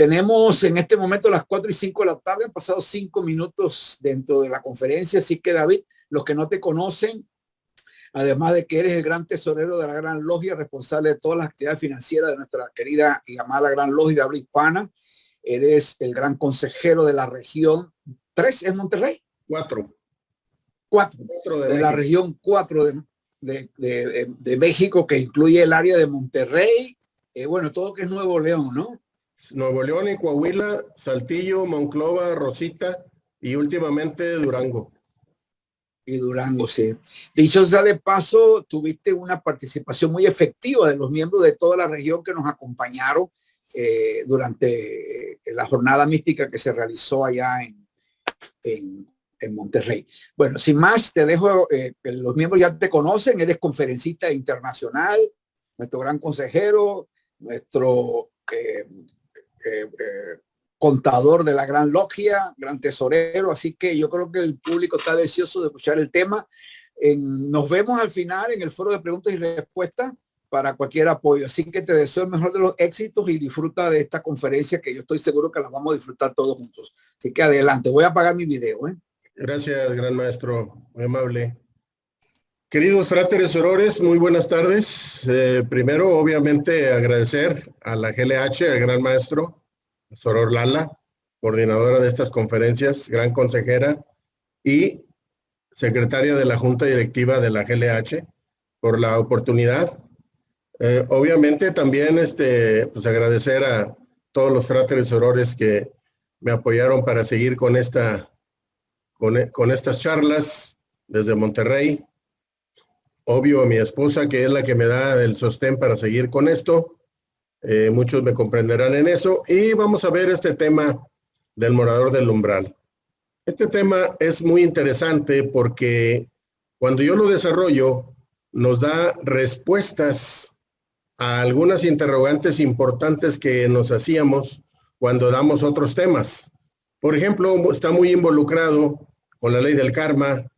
Tenemos en este momento las 4:05 de la tarde, han pasado 5 minutos dentro de la conferencia, así que David, los que no te conocen, además de que eres el gran tesorero de la Gran Logia, responsable de todas las actividades financieras de nuestra querida y amada Gran Logia de habla hispana, eres el gran consejero de la región 3 en Monterrey. 4 de la región 4 de México, que incluye el área de Monterrey, bueno, todo que es Nuevo León, ¿no? Nuevo León y Coahuila, Saltillo, Monclova, Rosita y últimamente Durango. Y Durango, sí. Dicho sea de paso, tuviste una participación muy efectiva de los miembros de toda la región que nos acompañaron durante la jornada mística que se realizó allá en Monterrey. Bueno, sin más, te dejo, los miembros ya te conocen, eres conferencista internacional, nuestro gran consejero, nuestro contador de la Gran Logia, gran tesorero, así que yo creo que el público está deseoso de escuchar el tema. Nos vemos al final en el foro de preguntas y respuestas para cualquier apoyo, así que te deseo el mejor de los éxitos y disfruta de esta conferencia que yo estoy seguro que la vamos a disfrutar todos juntos. Así que adelante, voy a apagar mi video. Gracias, gran maestro, muy amable. Queridos fráteres sorores, muy buenas tardes. Primero, obviamente, agradecer a la GLH, al gran maestro, Soror Lala, coordinadora de estas conferencias, gran consejera y secretaria de la Junta Directiva de la GLH, por la oportunidad. Obviamente, también pues agradecer a todos los fráteres sorores que me apoyaron para seguir con estas charlas desde Monterrey. Obvio, a mi esposa, que es la que me da el sostén para seguir con esto. Muchos me comprenderán en eso. Y vamos a ver este tema del morador del umbral. Este tema es muy interesante porque cuando yo lo desarrollo, nos da respuestas a algunas interrogantes importantes que nos hacíamos cuando damos otros temas. Por ejemplo, está muy involucrado con la ley del karma,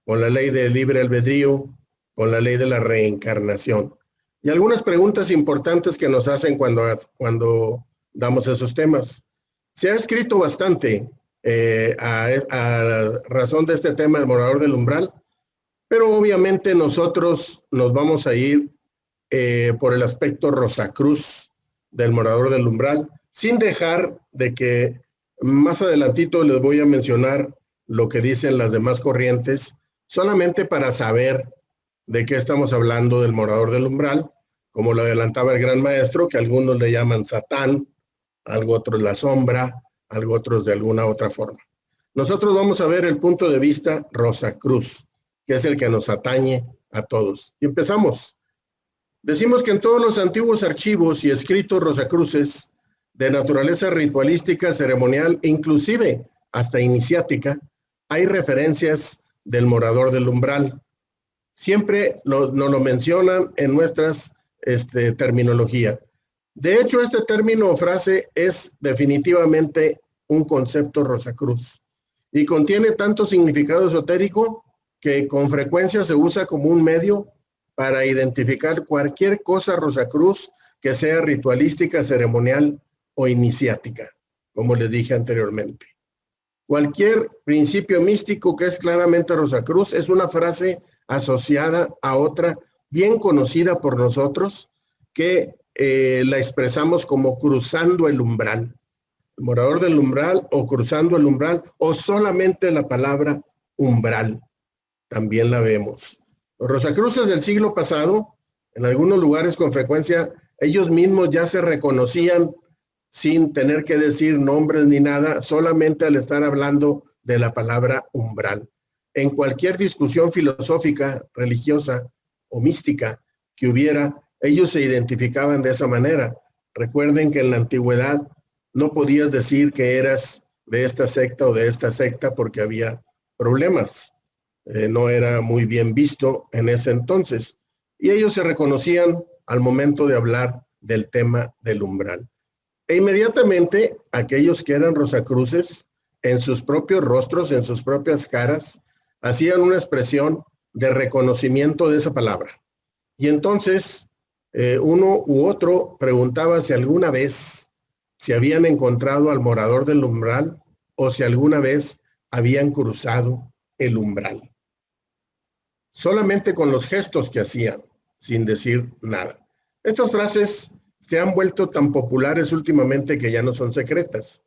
con la ley del libre albedrío, con la ley de la reencarnación. Y algunas preguntas importantes que nos hacen cuando damos esos temas. Se ha escrito bastante a razón de este tema del morador del umbral, pero obviamente nosotros nos vamos a ir por el aspecto Rosacruz del morador del umbral, sin dejar de que más adelantito les voy a mencionar lo que dicen las demás corrientes, solamente para saber de qué estamos hablando del morador del umbral, como lo adelantaba el gran maestro, que algunos le llaman Satán, algo otros la sombra, algo otros de alguna otra forma. Nosotros vamos a ver el punto de vista Rosacruz, que es el que nos atañe a todos. Y empezamos. Decimos que en todos los antiguos archivos y escritos rosacruces de naturaleza ritualística, ceremonial e inclusive hasta iniciática, hay referencias del morador del umbral. Siempre nos lo mencionan en nuestras terminología. De hecho, este término o frase es definitivamente un concepto Rosacruz y contiene tanto significado esotérico que con frecuencia se usa como un medio para identificar cualquier cosa Rosacruz que sea ritualística, ceremonial o iniciática, como les dije anteriormente. Cualquier principio místico que es claramente Rosacruz es una frase asociada a otra bien conocida por nosotros que la expresamos como cruzando el umbral. El morador del umbral o cruzando el umbral o solamente la palabra umbral. También la vemos. Los Rosacruces del siglo pasado, en algunos lugares con frecuencia, ellos mismos ya se reconocían sin tener que decir nombres ni nada, solamente al estar hablando de la palabra umbral. En cualquier discusión filosófica, religiosa o mística que hubiera, ellos se identificaban de esa manera. Recuerden que en la antigüedad no podías decir que eras de esta secta o de esta secta porque había problemas. No era muy bien visto en ese entonces. Y ellos se reconocían al momento de hablar del tema del umbral. E inmediatamente aquellos que eran rosacruces, en sus propios rostros, en sus propias caras, hacían una expresión de reconocimiento de esa palabra. Y entonces uno u otro preguntaba si alguna vez si habían encontrado al morador del umbral o si alguna vez habían cruzado el umbral. Solamente con los gestos que hacían, sin decir nada. Estas frases se han vuelto tan populares últimamente que ya no son secretas.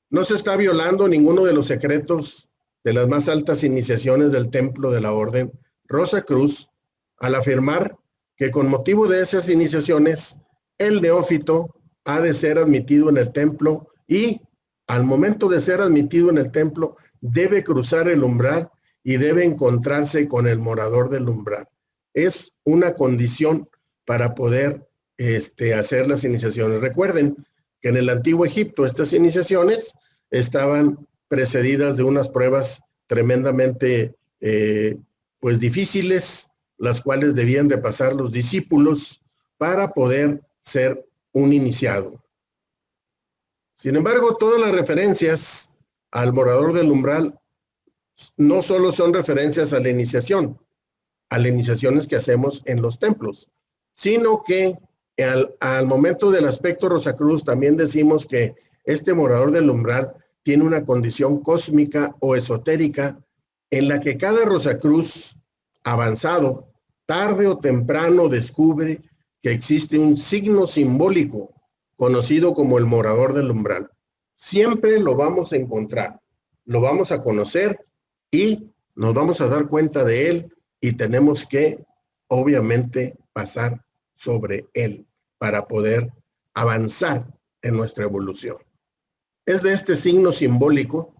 No se está violando ninguno de los secretos de las más altas iniciaciones del templo de la Orden Rosacruz al afirmar que con motivo de esas iniciaciones, el neófito ha de ser admitido en el templo y al momento de ser admitido en el templo debe cruzar el umbral y debe encontrarse con el morador del umbral. Es una condición para poder hacer las iniciaciones. Recuerden que en el antiguo Egipto estas iniciaciones estaban precedidas de unas pruebas tremendamente pues difíciles, las cuales debían de pasar los discípulos para poder ser un iniciado. Sin embargo, todas las referencias al morador del umbral no solo son referencias a las iniciaciones que hacemos en los templos, sino que al momento del aspecto Rosacruz también decimos que este morador del umbral tiene una condición cósmica o esotérica en la que cada Rosacruz avanzado, tarde o temprano, descubre que existe un signo simbólico conocido como el morador del umbral. Siempre lo vamos a encontrar, lo vamos a conocer y nos vamos a dar cuenta de él y tenemos que, obviamente, pasar sobre él para poder avanzar en nuestra evolución. Es de este signo simbólico,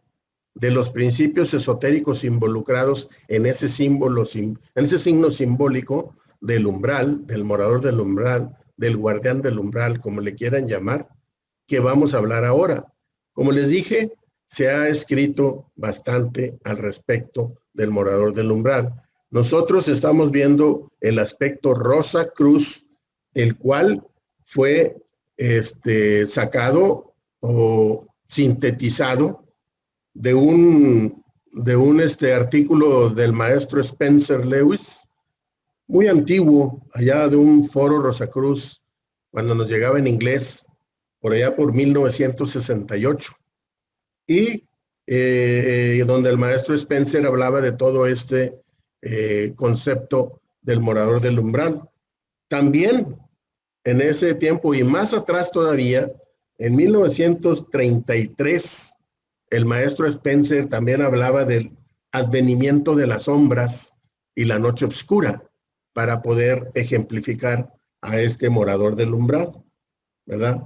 de los principios esotéricos involucrados en ese signo simbólico del umbral, del morador del umbral, del guardián del umbral, como le quieran llamar, que vamos a hablar ahora. Como les dije, se ha escrito bastante al respecto del morador del umbral. Nosotros estamos viendo el aspecto Rosacruz, el cual fue sacado o sintetizado de un artículo del maestro Spencer Lewis, muy antiguo, allá de un foro Rosacruz, cuando nos llegaba en inglés, por allá por 1968. Y donde el maestro Spencer hablaba de todo este concepto del morador del umbral. También en ese tiempo y más atrás todavía, en 1933, el maestro Spencer también hablaba del advenimiento de las sombras y la noche oscura para poder ejemplificar a este morador del umbral, ¿verdad?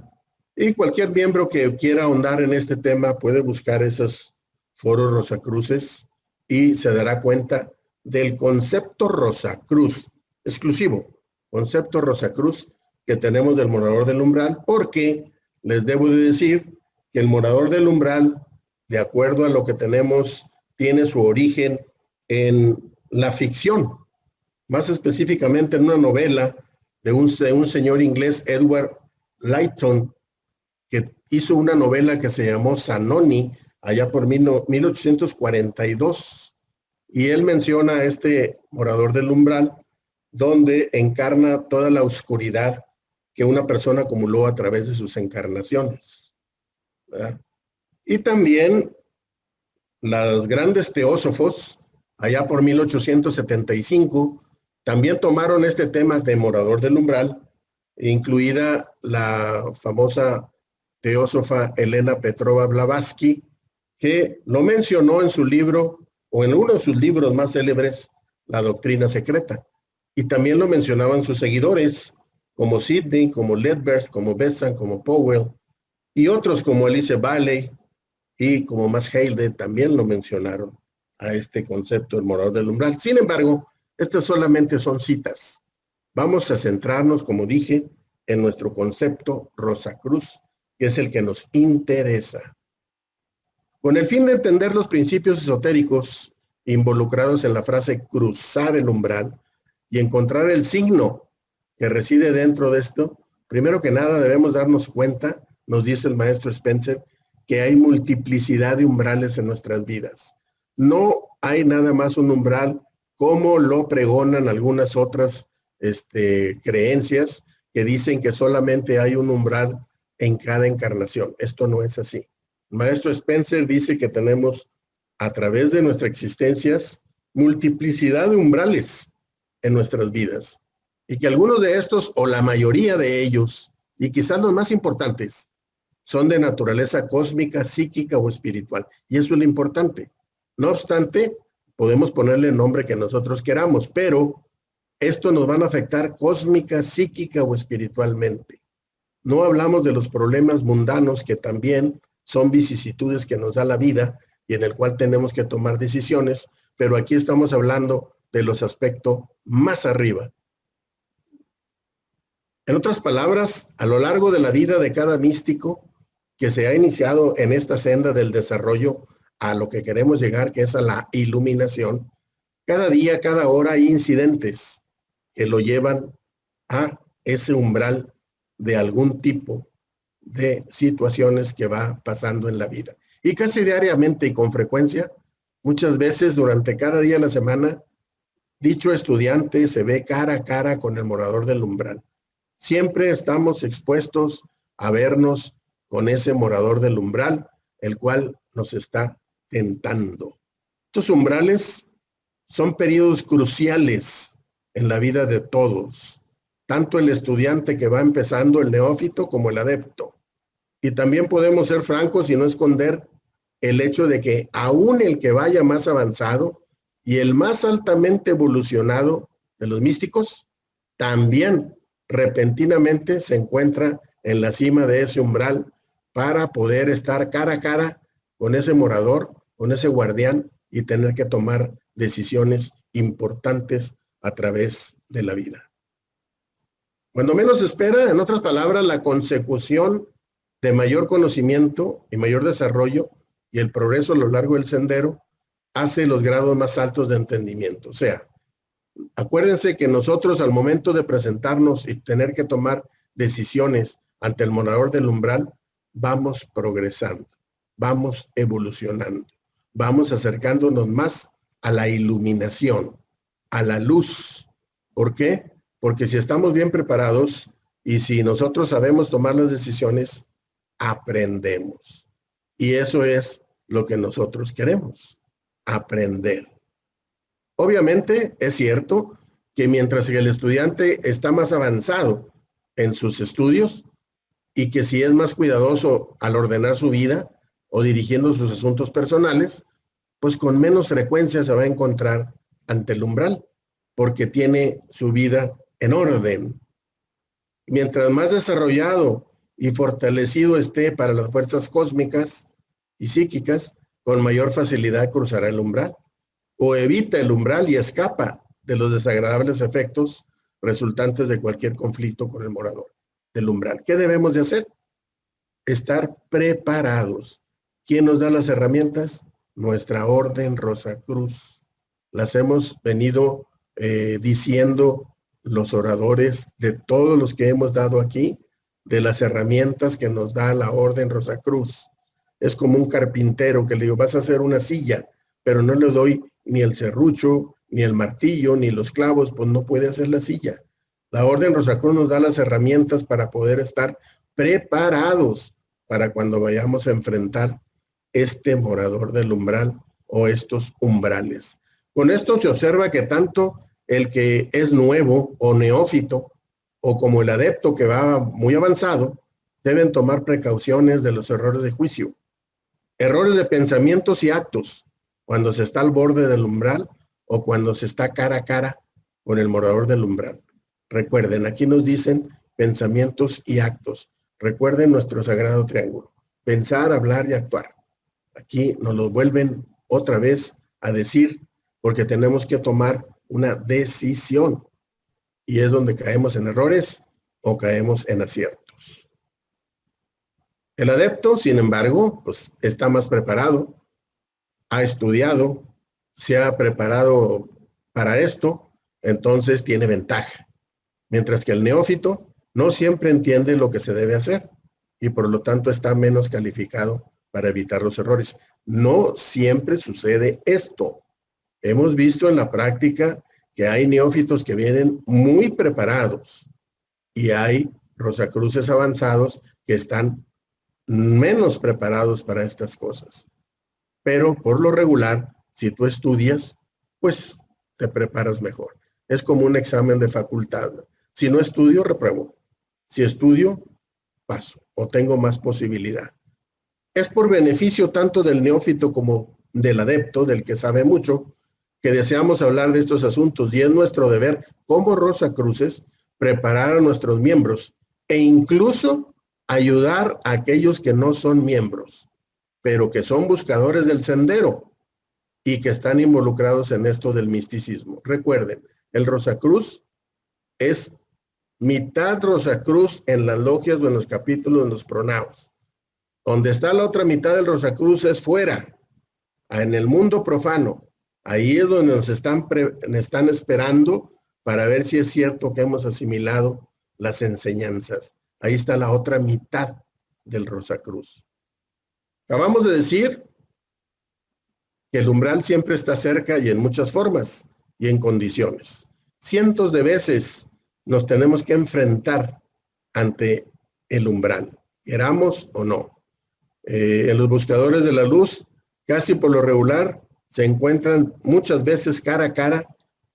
Y cualquier miembro que quiera ahondar en este tema puede buscar esos foros Rosacruces y se dará cuenta del concepto Rosacruz, exclusivo, concepto Rosacruz que tenemos del morador del umbral, porque les debo de decir que el morador del umbral, de acuerdo a lo que tenemos, tiene su origen en la ficción, más específicamente en una novela de un señor inglés, Edward Layton, que hizo una novela que se llamó Zanoni, allá por 1842, y él menciona a este morador del umbral, donde encarna toda la oscuridad que una persona acumuló a través de sus encarnaciones, ¿verdad? Y también los grandes teósofos, allá por 1875, también tomaron este tema de morador del umbral, incluida la famosa teósofa Elena Petrova Blavatsky, que lo mencionó en su libro, o en uno de sus libros más célebres, La Doctrina Secreta. Y también lo mencionaban sus seguidores, como Sidney, como Ledbetter, como Besant, como Powell, y otros como Alice Bailey y como Max Halde también lo mencionaron a este concepto del morador del umbral. Sin embargo, estas solamente son citas. Vamos a centrarnos, como dije, en nuestro concepto Rosacruz, que es el que nos interesa. Con el fin de entender los principios esotéricos involucrados en la frase cruzar el umbral y encontrar el signo que reside dentro de esto, primero que nada debemos darnos cuenta, nos dice el maestro Spencer, que hay multiplicidad de umbrales en nuestras vidas. No hay nada más un umbral como lo pregonan algunas otras creencias que dicen que solamente hay un umbral en cada encarnación. Esto no es así. El maestro Spencer dice que tenemos a través de nuestras existencias multiplicidad de umbrales en nuestras vidas y que algunos de estos o la mayoría de ellos y quizás los más importantes son de naturaleza cósmica, psíquica o espiritual. Y eso es lo importante. No obstante, podemos ponerle el nombre que nosotros queramos, pero esto nos van a afectar cósmica, psíquica o espiritualmente. No hablamos de los problemas mundanos que también son vicisitudes que nos da la vida y en el cual tenemos que tomar decisiones, pero aquí estamos hablando de los aspectos más arriba. En otras palabras, a lo largo de la vida de cada místico que se ha iniciado en esta senda del desarrollo a lo que queremos llegar, que es a la iluminación, cada día, cada hora hay incidentes que lo llevan a ese umbral de algún tipo de situaciones que va pasando en la vida. Y casi diariamente y con frecuencia, muchas veces durante cada día de la semana, dicho estudiante se ve cara a cara con el morador del umbral. Siempre estamos expuestos a vernos con ese morador del umbral, el cual nos está tentando. Estos umbrales son periodos cruciales en la vida de todos, tanto el estudiante que va empezando, el neófito, como el adepto. Y también podemos ser francos y no esconder el hecho de que aún el que vaya más avanzado y el más altamente evolucionado de los místicos, también repentinamente se encuentra en la cima de ese umbral para poder estar cara a cara con ese morador, con ese guardián y tener que tomar decisiones importantes a través de la vida. Cuando menos se espera, en otras palabras, la consecución de mayor conocimiento y mayor desarrollo y el progreso a lo largo del sendero hace los grados más altos de entendimiento. O sea, acuérdense que nosotros al momento de presentarnos y tener que tomar decisiones ante el morador del umbral, vamos progresando, vamos evolucionando, vamos acercándonos más a la iluminación, a la luz. ¿Por qué? Porque si estamos bien preparados y si nosotros sabemos tomar las decisiones, aprendemos. Y eso es lo que nosotros queremos, aprender. Obviamente es cierto que mientras que el estudiante está más avanzado en sus estudios y que si es más cuidadoso al ordenar su vida o dirigiendo sus asuntos personales, pues con menos frecuencia se va a encontrar ante el umbral porque tiene su vida en orden. Mientras más desarrollado y fortalecido esté para las fuerzas cósmicas y psíquicas, con mayor facilidad cruzará el umbral o evita el umbral y escapa de los desagradables efectos resultantes de cualquier conflicto con el morador del umbral. ¿Qué debemos de hacer? Estar preparados. ¿Quién nos da las herramientas? Nuestra Orden Rosacruz. Las hemos venido diciendo los oradores de todos los que hemos dado aquí, de las herramientas que nos da la Orden Rosacruz. Es como un carpintero que le digo, vas a hacer una silla, pero no le doy ni el serrucho, ni el martillo, ni los clavos, pues no puede hacer la silla. La Orden Rosacruz nos da las herramientas para poder estar preparados para cuando vayamos a enfrentar este morador del umbral o estos umbrales. Con esto se observa que tanto el que es nuevo o neófito o como el adepto que va muy avanzado deben tomar precauciones de los errores de juicio, errores de pensamientos y actos cuando se está al borde del umbral o cuando se está cara a cara con el morador del umbral. Recuerden, aquí nos dicen pensamientos y actos. Recuerden nuestro sagrado triángulo, pensar, hablar y actuar. Aquí nos lo vuelven otra vez a decir porque tenemos que tomar una decisión y es donde caemos en errores o caemos en aciertos. El adepto, sin embargo, pues está más preparado, ha estudiado, se ha preparado para esto, entonces tiene ventaja. Mientras que el neófito no siempre entiende lo que se debe hacer y por lo tanto está menos calificado para evitar los errores. No siempre sucede esto. Hemos visto en la práctica que hay neófitos que vienen muy preparados y hay Rosacruces avanzados que están menos preparados para estas cosas. Pero por lo regular, si tú estudias, pues te preparas mejor. Es como un examen de facultad. Si no estudio, repruebo. Si estudio, paso o tengo más posibilidad. Es por beneficio tanto del neófito como del adepto, del que sabe mucho, que deseamos hablar de estos asuntos, y es nuestro deber como Rosacruces preparar a nuestros miembros e incluso ayudar a aquellos que no son miembros, pero que son buscadores del sendero y que están involucrados en esto del misticismo. Recuerden, el Rosacruz es mitad Rosacruz en las logias o en los capítulos, en los pronaos. Donde está la otra mitad del Rosacruz es fuera, en el mundo profano. Ahí es donde nos están esperando para ver si es cierto que hemos asimilado las enseñanzas. Ahí está la otra mitad del Rosacruz. Acabamos de decir que el umbral siempre está cerca y en muchas formas y en condiciones. Cientos de veces nos tenemos que enfrentar ante el umbral, queramos o no. En los buscadores de la luz, casi por lo regular, se encuentran muchas veces cara a cara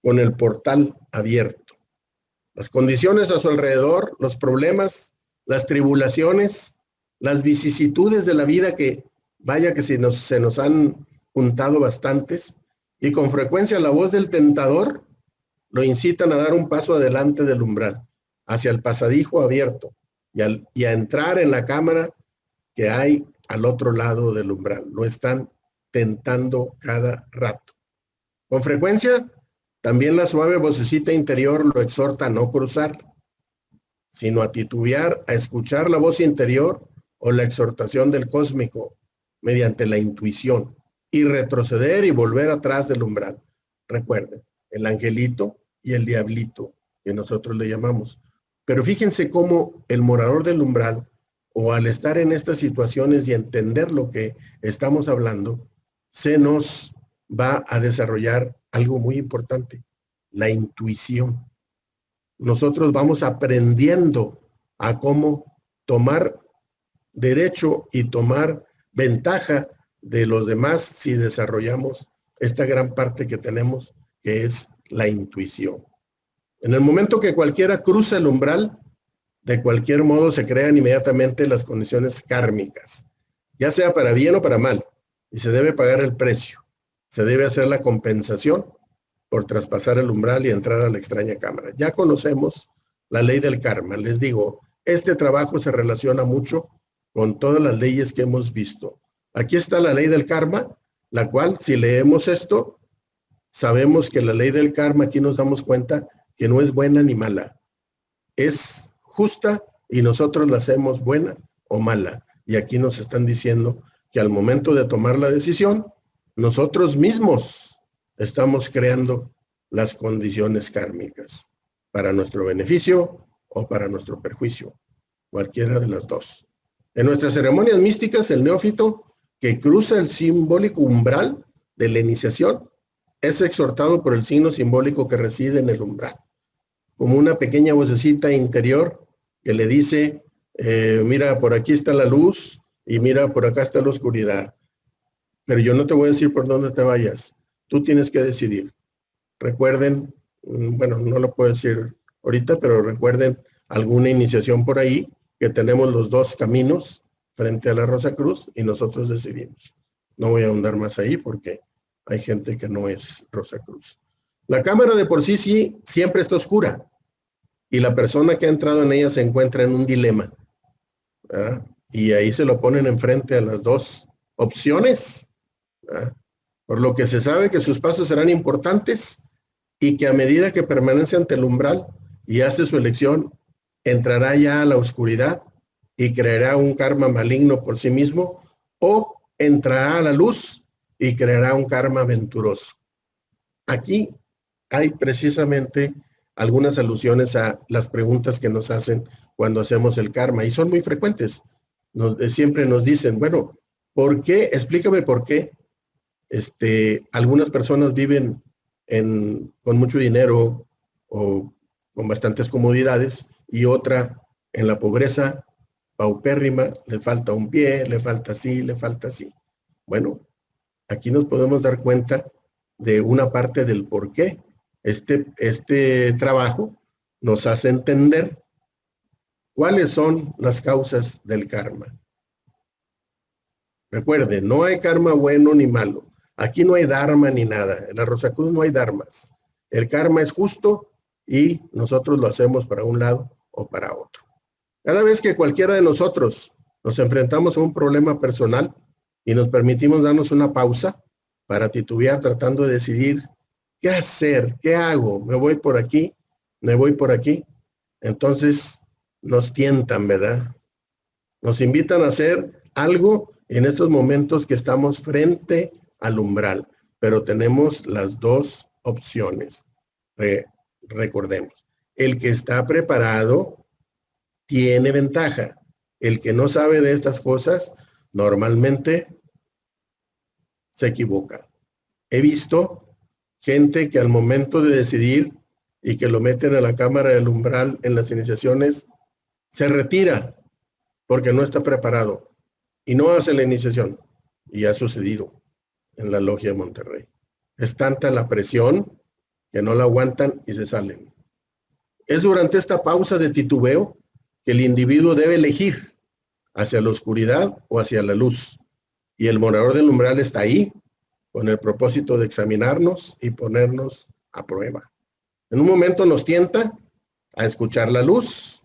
con el portal abierto. Las condiciones a su alrededor, los problemas, las tribulaciones, las vicisitudes de la vida que, vaya que se nos han juntado bastantes, y con frecuencia la voz del tentador lo incitan a dar un paso adelante del umbral, hacia el pasadizo abierto, y a entrar en la cámara que hay al otro lado del umbral. Lo están tentando cada rato. Con frecuencia, también la suave vocecita interior lo exhorta a no cruzar, sino a titubear, a escuchar la voz interior o la exhortación del cósmico mediante la intuición y retroceder y volver atrás del umbral. Recuerden, el angelito y el diablito, que nosotros le llamamos. Pero fíjense cómo el morador del umbral, o al estar en estas situaciones y entender lo que estamos hablando, se nos va a desarrollar algo muy importante, la intuición. Nosotros vamos aprendiendo a cómo tomar derecho y tomar ventaja de los demás si desarrollamos esta gran parte que tenemos, que es la intuición. En el momento que cualquiera cruza el umbral, de cualquier modo se crean inmediatamente las condiciones kármicas, ya sea para bien o para mal, y se debe pagar el precio. Se debe hacer la compensación por traspasar el umbral y entrar a la extraña cámara. Ya conocemos la ley del karma. Les digo, este trabajo se relaciona mucho con todas las leyes que hemos visto. Aquí está la ley del karma, la cual, si leemos esto, sabemos que la ley del karma, aquí nos damos cuenta que no es buena ni mala. Es justa y nosotros la hacemos buena o mala. Y aquí nos están diciendo que al momento de tomar la decisión, nosotros mismos estamos creando las condiciones kármicas para nuestro beneficio o para nuestro perjuicio, cualquiera de las dos. En nuestras ceremonias místicas, el neófito que cruza el simbólico umbral de la iniciación es exhortado por el signo simbólico que reside en el umbral, como una pequeña vocecita interior que le dice, mira, por aquí está la luz y mira, por acá está la oscuridad. Pero yo no te voy a decir por dónde te vayas. Tú tienes que decidir. Recuerden, bueno, no lo puedo decir ahorita, pero recuerden alguna iniciación por ahí, que tenemos los dos caminos frente a la Rosacruz y nosotros decidimos. No voy a ahondar más ahí porque hay gente que no es Rosacruz. La cámara de por sí siempre está oscura y la persona que ha entrado en ella se encuentra en un dilema, ¿verdad? Y ahí se lo ponen enfrente a las dos opciones, ¿verdad? Por lo que se sabe que sus pasos serán importantes y que a medida que permanece ante el umbral y hace su elección, entrará ya a la oscuridad y creará un karma maligno por sí mismo, o entrará a la luz y creará un karma venturoso. Aquí hay precisamente algunas alusiones a las preguntas que nos hacen cuando hacemos el karma, y son muy frecuentes. Siempre nos dicen, bueno, ¿por qué? Explícame por qué algunas personas viven con mucho dinero o con bastantes comodidades y otra en la pobreza paupérrima, le falta un pie, le falta así, le falta así. Bueno, aquí nos podemos dar cuenta de una parte del por qué este trabajo nos hace entender cuáles son las causas del karma. Recuerden, no hay karma bueno ni malo. Aquí no hay dharma ni nada. En la Rosacruz no hay dharmas. El karma es justo y nosotros lo hacemos para un lado o para otro. Cada vez que cualquiera de nosotros nos enfrentamos a un problema personal y nos permitimos darnos una pausa para titubear tratando de decidir qué hacer, qué hago, me voy por aquí, me voy por aquí, entonces nos tientan, ¿verdad? Nos invitan a hacer algo en estos momentos que estamos frente al umbral, pero tenemos las dos opciones. Recordemos, el que está preparado tiene ventaja. El que no sabe de estas cosas normalmente se equivoca. He visto gente que al momento de decidir y que lo meten a la cámara del umbral en las iniciaciones, se retira porque no está preparado y no hace la iniciación. Y ha sucedido en la logia de Monterrey. Es tanta la presión que no la aguantan y se salen. Es durante esta pausa de titubeo que el individuo debe elegir hacia la oscuridad o hacia la luz. Y el morador del umbral está ahí con el propósito de examinarnos y ponernos a prueba. En un momento nos tienta a escuchar la luz,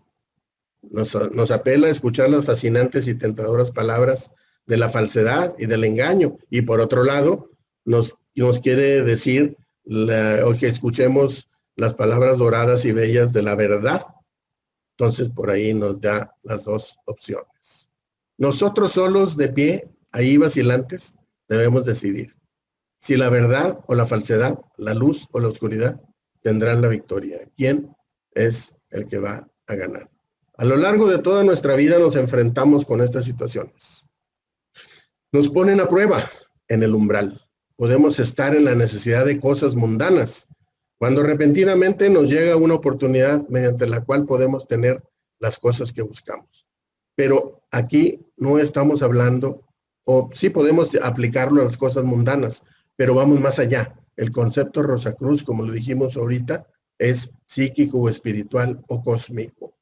nos apela a escuchar las fascinantes y tentadoras palabras de la falsedad y del engaño. Y por otro lado, nos quiere decir o que escuchemos las palabras doradas y bellas de la verdad. Entonces, por ahí nos da las dos opciones. Nosotros solos de pie, ahí vacilantes, debemos decidir si la verdad o la falsedad, la luz o la oscuridad tendrán la victoria. ¿Quién es el que va a ganar? A lo largo de toda nuestra vida nos enfrentamos con estas situaciones. Nos ponen a prueba en el umbral. Podemos estar en la necesidad de cosas mundanas, cuando repentinamente nos llega una oportunidad mediante la cual podemos tener las cosas que buscamos. Pero aquí no estamos hablando, o sí podemos aplicarlo a las cosas mundanas, pero vamos más allá. El concepto Rosacruz, como lo dijimos ahorita, es psíquico o espiritual o cósmico.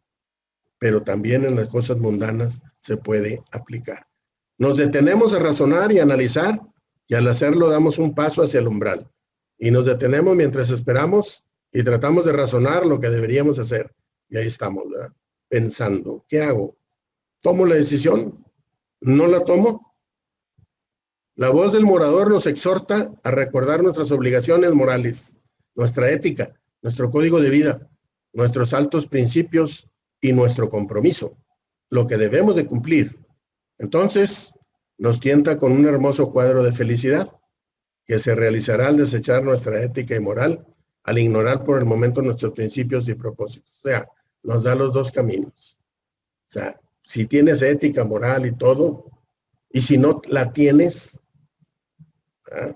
Pero también en las cosas mundanas se puede aplicar. Nos detenemos a razonar y analizar, y al hacerlo damos un paso hacia el umbral. Y nos detenemos mientras esperamos y tratamos de razonar lo que deberíamos hacer. Y ahí estamos, ¿verdad? Pensando, ¿qué hago? ¿Tomo la decisión? ¿No la tomo? La voz del morador nos exhorta a recordar nuestras obligaciones morales, nuestra ética, nuestro código de vida, nuestros altos principios y nuestro compromiso, lo que debemos de cumplir. Entonces, nos tienta con un hermoso cuadro de felicidad que se realizará al desechar nuestra ética y moral, al ignorar por el momento nuestros principios y propósitos. O sea, nos da los dos caminos. O sea, si tienes ética, moral y todo, y si no la tienes, ¿verdad?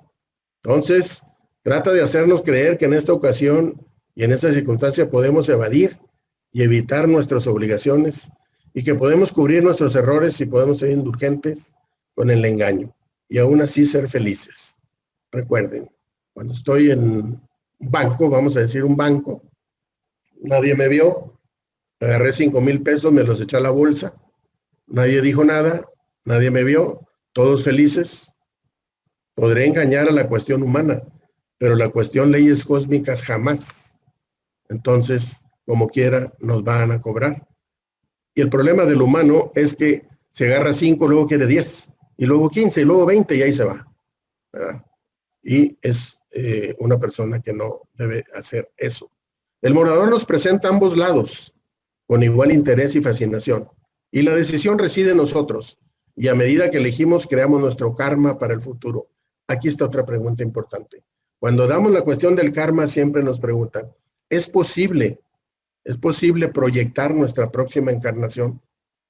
Entonces, trata de hacernos creer que en esta ocasión y en esta circunstancia podemos evadir y evitar nuestras obligaciones y que podemos cubrir nuestros errores y podemos ser indulgentes con el engaño y aún así ser felices. Recuerden, cuando estoy en un banco, vamos a decir un banco, nadie me vio, agarré 5,000 pesos, me los eché a la bolsa, nadie dijo nada, nadie me vio, todos felices. Podré engañar a la cuestión humana, pero la cuestión leyes cósmicas jamás. Entonces, como quiera, nos van a cobrar. Y el problema del humano es que se agarra 5, luego quiere 10, y luego 15, y luego 20, y ahí se va, ¿verdad? Y es una persona que no debe hacer eso. El morador nos presenta ambos lados, con igual interés y fascinación. Y la decisión reside en nosotros. Y a medida que elegimos, creamos nuestro karma para el futuro. Aquí está otra pregunta importante. Cuando damos la cuestión del karma, siempre nos preguntan, ¿es posible proyectar nuestra próxima encarnación?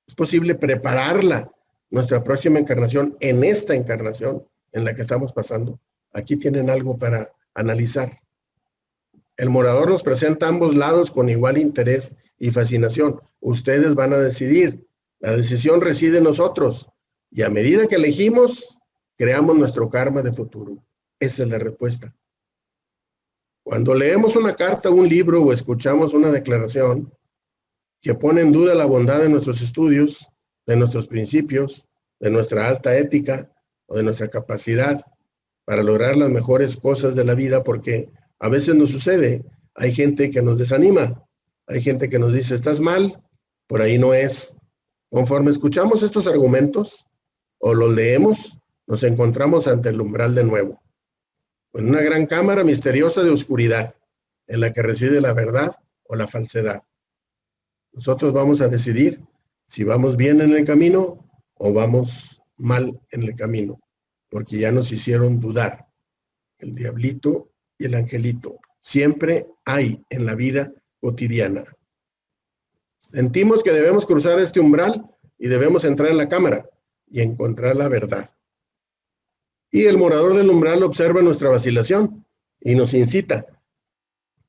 ¿Es posible prepararla, nuestra próxima encarnación, en esta encarnación en la que estamos pasando? Aquí tienen algo para analizar. El morador nos presenta ambos lados con igual interés y fascinación. Ustedes van a decidir. La decisión reside en nosotros. Y a medida que elegimos, creamos nuestro karma de futuro. Esa es la respuesta. Cuando leemos una carta, un libro o escuchamos una declaración que pone en duda la bondad de nuestros estudios, de nuestros principios, de nuestra alta ética o de nuestra capacidad para lograr las mejores cosas de la vida, porque a veces nos sucede, hay gente que nos desanima, hay gente que nos dice, estás mal, por ahí no es. Conforme escuchamos estos argumentos o los leemos, nos encontramos ante el umbral de nuevo, en una gran cámara misteriosa de oscuridad, en la que reside la verdad o la falsedad. Nosotros vamos a decidir si vamos bien en el camino o vamos mal en el camino, porque ya nos hicieron dudar. El diablito y el angelito siempre hay en la vida cotidiana. Sentimos que debemos cruzar este umbral y debemos entrar en la cámara y encontrar la verdad. Y el morador del umbral observa nuestra vacilación y nos incita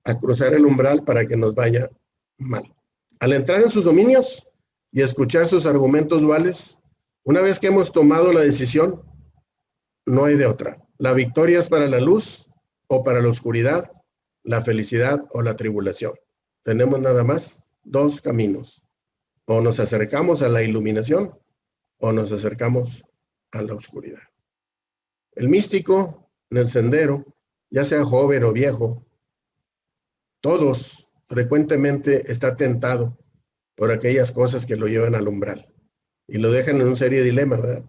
a cruzar el umbral para que nos vaya mal. Al entrar en sus dominios y escuchar sus argumentos duales, una vez que hemos tomado la decisión, no hay de otra. La victoria es para la luz o para la oscuridad, la felicidad o la tribulación. Tenemos nada más dos caminos. O nos acercamos a la iluminación o nos acercamos a la oscuridad. El místico en el sendero, ya sea joven o viejo, todos frecuentemente está tentado por aquellas cosas que lo llevan al umbral y lo dejan en un serio dilema, ¿verdad?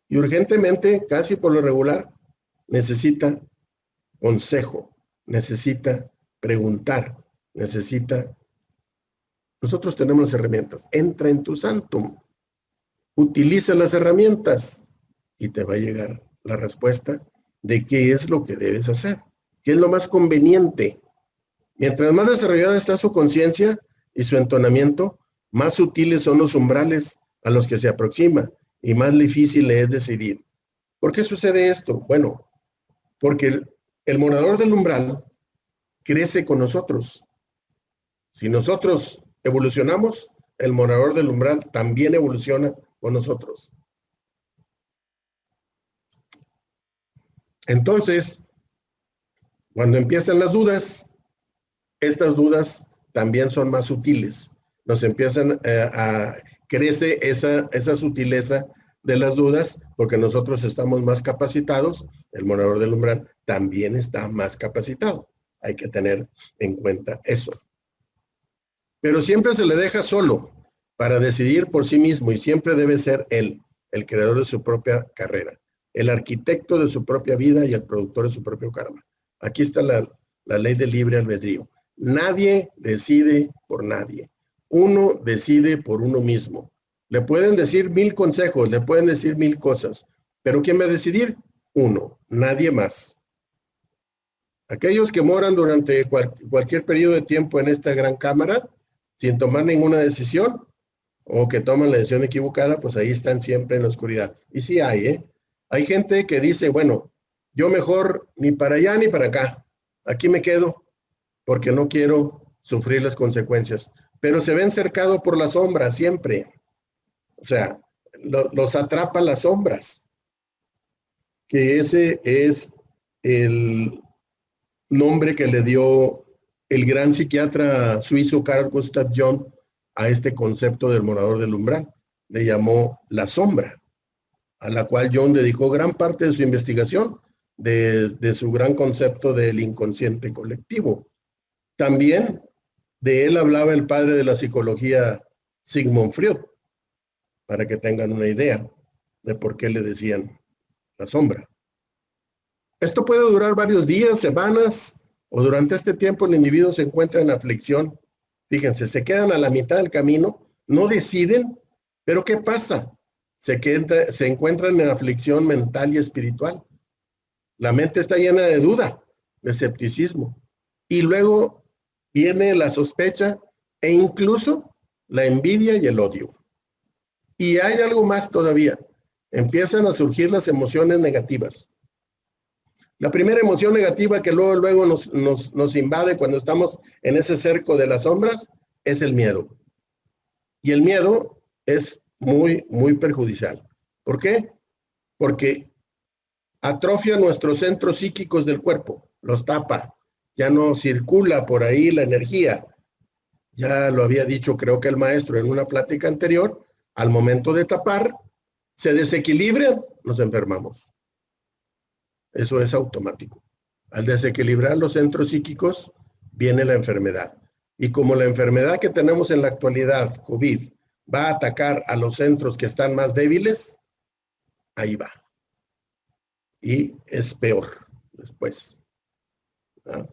Y urgentemente, casi por lo regular, necesita consejo, necesita preguntar, necesita... Nosotros tenemos las herramientas. Entra en tu Sanctum, utiliza las herramientas y te va a llegar la respuesta de qué es lo que debes hacer, qué es lo más conveniente. Mientras más desarrollada está su conciencia y su entonamiento, más sutiles son los umbrales a los que se aproxima y más difícil le es decidir. ¿Por qué sucede esto? Bueno, porque el morador del umbral crece con nosotros. Si nosotros evolucionamos, el morador del umbral también evoluciona con nosotros. Entonces, cuando empiezan las dudas, estas dudas también son más sutiles. Nos empiezan crece esa sutileza de las dudas porque nosotros estamos más capacitados. El morador del umbral también está más capacitado. Hay que tener en cuenta eso. Pero siempre se le deja solo para decidir por sí mismo y siempre debe ser él, el creador de su propia carrera, el arquitecto de su propia vida y el productor de su propio karma. Aquí está la ley del libre albedrío. Nadie decide por nadie. Uno decide por uno mismo. Le pueden decir 1000 consejos, le pueden decir 1000 cosas, pero ¿quién va a decidir? Uno, nadie más. Aquellos que moran durante cualquier periodo de tiempo en esta gran cámara, sin tomar ninguna decisión, o que toman la decisión equivocada, pues ahí están siempre en la oscuridad. Y sí hay, ¿eh? Hay gente que dice, bueno, yo mejor ni para allá ni para acá. Aquí me quedo porque no quiero sufrir las consecuencias. Pero se ven cercados por la sombra siempre. O sea, los atrapan las sombras. Que ese es el nombre que le dio el gran psiquiatra suizo Carl Gustav Jung a este concepto del morador del umbral. Le llamó la sombra, a la cual Jung dedicó gran parte de su investigación de su gran concepto del inconsciente colectivo. También de él hablaba el padre de la psicología, Sigmund Freud, para que tengan una idea de por qué le decían la sombra. Esto puede durar varios días, semanas, o durante este tiempo el individuo se encuentra en aflicción. Fíjense, se quedan a la mitad del camino, no deciden, pero ¿qué pasa? Se encuentran en aflicción mental y espiritual. La mente está llena de duda, de escepticismo. Y luego viene la sospecha e incluso la envidia y el odio. Y hay algo más todavía. Empiezan a surgir las emociones negativas. La primera emoción negativa que luego nos invade cuando estamos en ese cerco de las sombras es el miedo. Y el miedo es muy, muy perjudicial. ¿Por qué? Porque atrofia nuestros centros psíquicos del cuerpo, los tapa, ya no circula por ahí la energía. Ya lo había dicho, creo que el maestro en una plática anterior, al momento de tapar, se desequilibran, nos enfermamos. Eso es automático. Al desequilibrar los centros psíquicos, viene la enfermedad. Y como la enfermedad que tenemos en la actualidad, COVID, va a atacar a los centros que están más débiles, ahí va. Y es peor después. ¿Ah?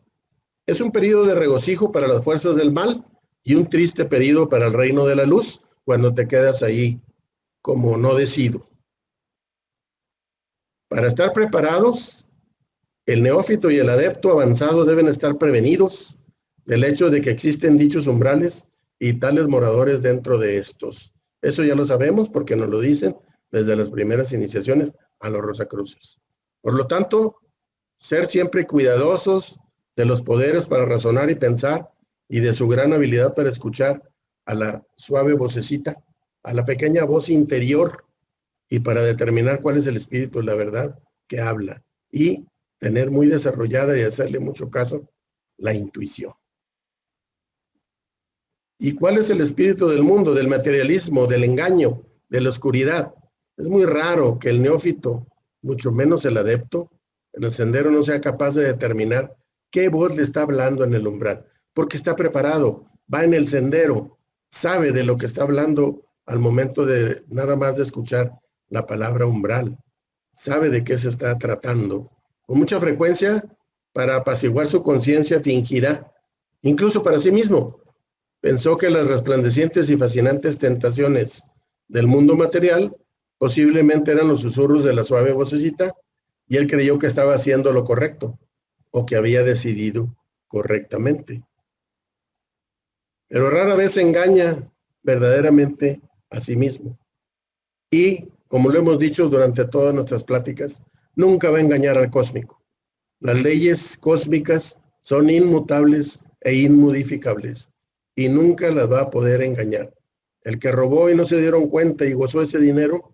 Es un periodo de regocijo para las fuerzas del mal y un triste periodo para el reino de la luz cuando te quedas ahí como no decido. Para estar preparados, el neófito y el adepto avanzado deben estar prevenidos del hecho de que existen dichos umbrales y tales moradores dentro de estos. Eso ya lo sabemos porque nos lo dicen desde las primeras iniciaciones a los Rosacruces. Por lo tanto, ser siempre cuidadosos de los poderes para razonar y pensar y de su gran habilidad para escuchar a la suave vocecita, a la pequeña voz interior y para determinar cuál es el espíritu, la verdad que habla y tener muy desarrollada y hacerle mucho caso la intuición. ¿Y cuál es el espíritu del mundo, del materialismo, del engaño, de la oscuridad? Es muy raro que el neófito, mucho menos el adepto, en el sendero no sea capaz de determinar qué voz le está hablando en el umbral, porque está preparado, va en el sendero, sabe de lo que está hablando al momento de nada más de escuchar la palabra umbral, sabe de qué se está tratando. Con mucha frecuencia, para apaciguar su conciencia, fingirá, incluso para sí mismo. Pensó que las resplandecientes y fascinantes tentaciones del mundo material posiblemente eran los susurros de la suave vocecita y él creyó que estaba haciendo lo correcto o que había decidido correctamente. Pero rara vez se engaña verdaderamente a sí mismo. Y, como lo hemos dicho durante todas nuestras pláticas, nunca va a engañar al cósmico. Las leyes cósmicas son inmutables e inmodificables y nunca las va a poder engañar. El que robó y no se dieron cuenta y gozó ese dinero,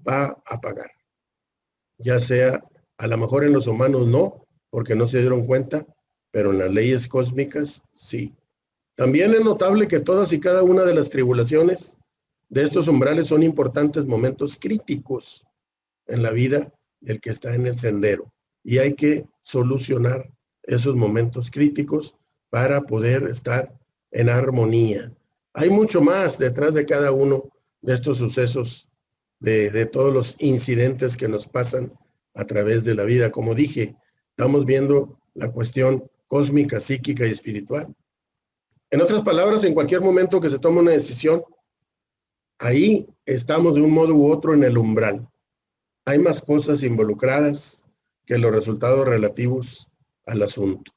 va a pagar. Ya sea, a lo mejor en los humanos no, porque no se dieron cuenta, pero en las leyes cósmicas sí. También es notable que todas y cada una de las tribulaciones de estos umbrales son importantes momentos críticos en la vida del que está en el sendero. Y hay que solucionar esos momentos críticos para poder estar en armonía. Hay mucho más detrás de cada uno de estos sucesos, de todos los incidentes que nos pasan a través de la vida. Como dije, estamos viendo la cuestión cósmica, psíquica y espiritual. En otras palabras, en cualquier momento que se tome una decisión, ahí estamos de un modo u otro en el umbral. Hay más cosas involucradas que los resultados relativos al asunto.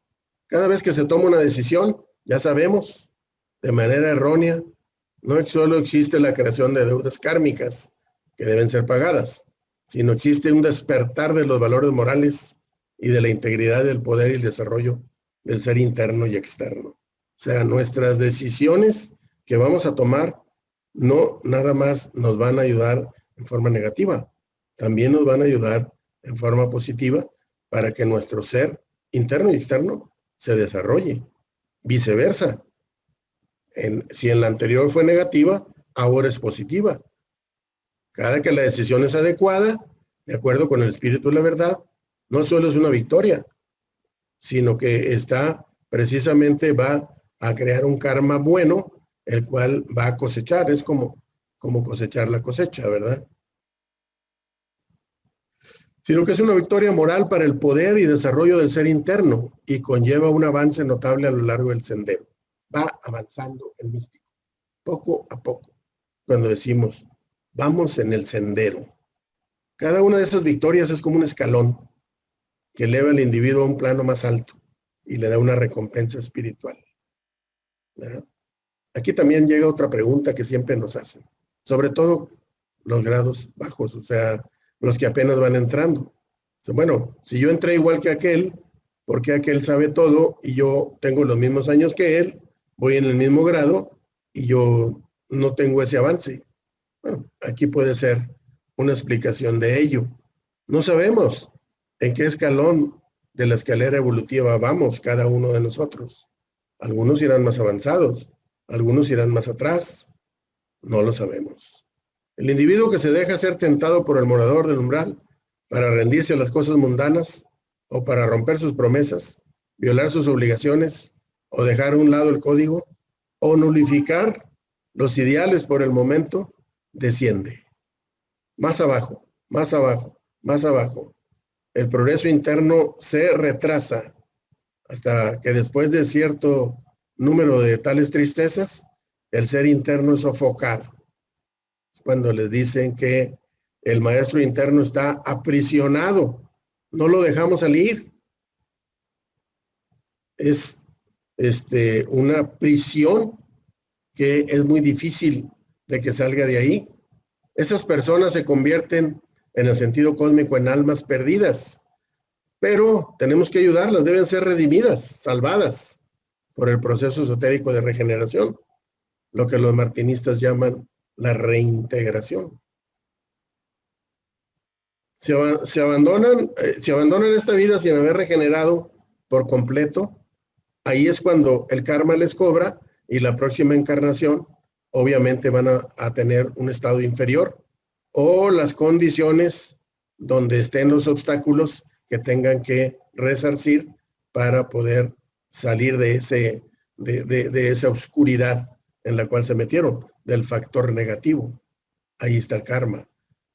Cada vez que se toma una decisión, ya sabemos, de manera errónea, no solo existe la creación de deudas kármicas que deben ser pagadas, sino existe un despertar de los valores morales y de la integridad del poder y el desarrollo del ser interno y externo. O sea, nuestras decisiones que vamos a tomar no nada más nos van a ayudar en forma negativa, también nos van a ayudar en forma positiva para que nuestro ser interno y externo se desarrolle. Viceversa, si en la anterior fue negativa, ahora es positiva. Cada que la decisión es adecuada, de acuerdo con el espíritu de la verdad, no solo es una victoria, sino que precisamente va a crear un karma bueno, el cual va a cosechar. Es como cosechar la cosecha, ¿verdad? Sino que es una victoria moral para el poder y desarrollo del ser interno y conlleva un avance notable a lo largo del sendero. Va avanzando el místico, poco a poco, cuando decimos, vamos en el sendero. Cada una de esas victorias es como un escalón que eleva al individuo a un plano más alto y le da una recompensa espiritual. ¿Verdad? Aquí también llega otra pregunta que siempre nos hacen, sobre todo los grados bajos, o sea, los que apenas van entrando. Bueno, si yo entré igual que aquel, ¿por qué aquel sabe todo y yo tengo los mismos años que él, voy en el mismo grado y yo no tengo ese avance? Bueno, aquí puede ser una explicación de ello. No sabemos en qué escalón de la escalera evolutiva vamos cada uno de nosotros. Algunos irán más avanzados, algunos irán más atrás. No lo sabemos. El individuo que se deja ser tentado por el morador del umbral para rendirse a las cosas mundanas o para romper sus promesas, violar sus obligaciones o dejar a un lado el código o nulificar los ideales por el momento, desciende. Más abajo, más abajo, más abajo. El progreso interno se retrasa hasta que después de cierto número de tales tristezas, el ser interno es sofocado. Cuando les dicen que el maestro interno está aprisionado, no lo dejamos salir. Es una prisión que es muy difícil de que salga de ahí. Esas personas se convierten en el sentido cósmico en almas perdidas, pero tenemos que ayudarlas, deben ser redimidas, salvadas por el proceso esotérico de regeneración, lo que los martinistas llaman la reintegración. Si abandonan esta vida sin haber regenerado por completo, ahí es cuando el karma les cobra y la próxima encarnación obviamente van a tener un estado inferior o las condiciones donde estén los obstáculos que tengan que resarcir para poder salir de esa oscuridad en la cual se metieron, del factor negativo. Ahí está el karma.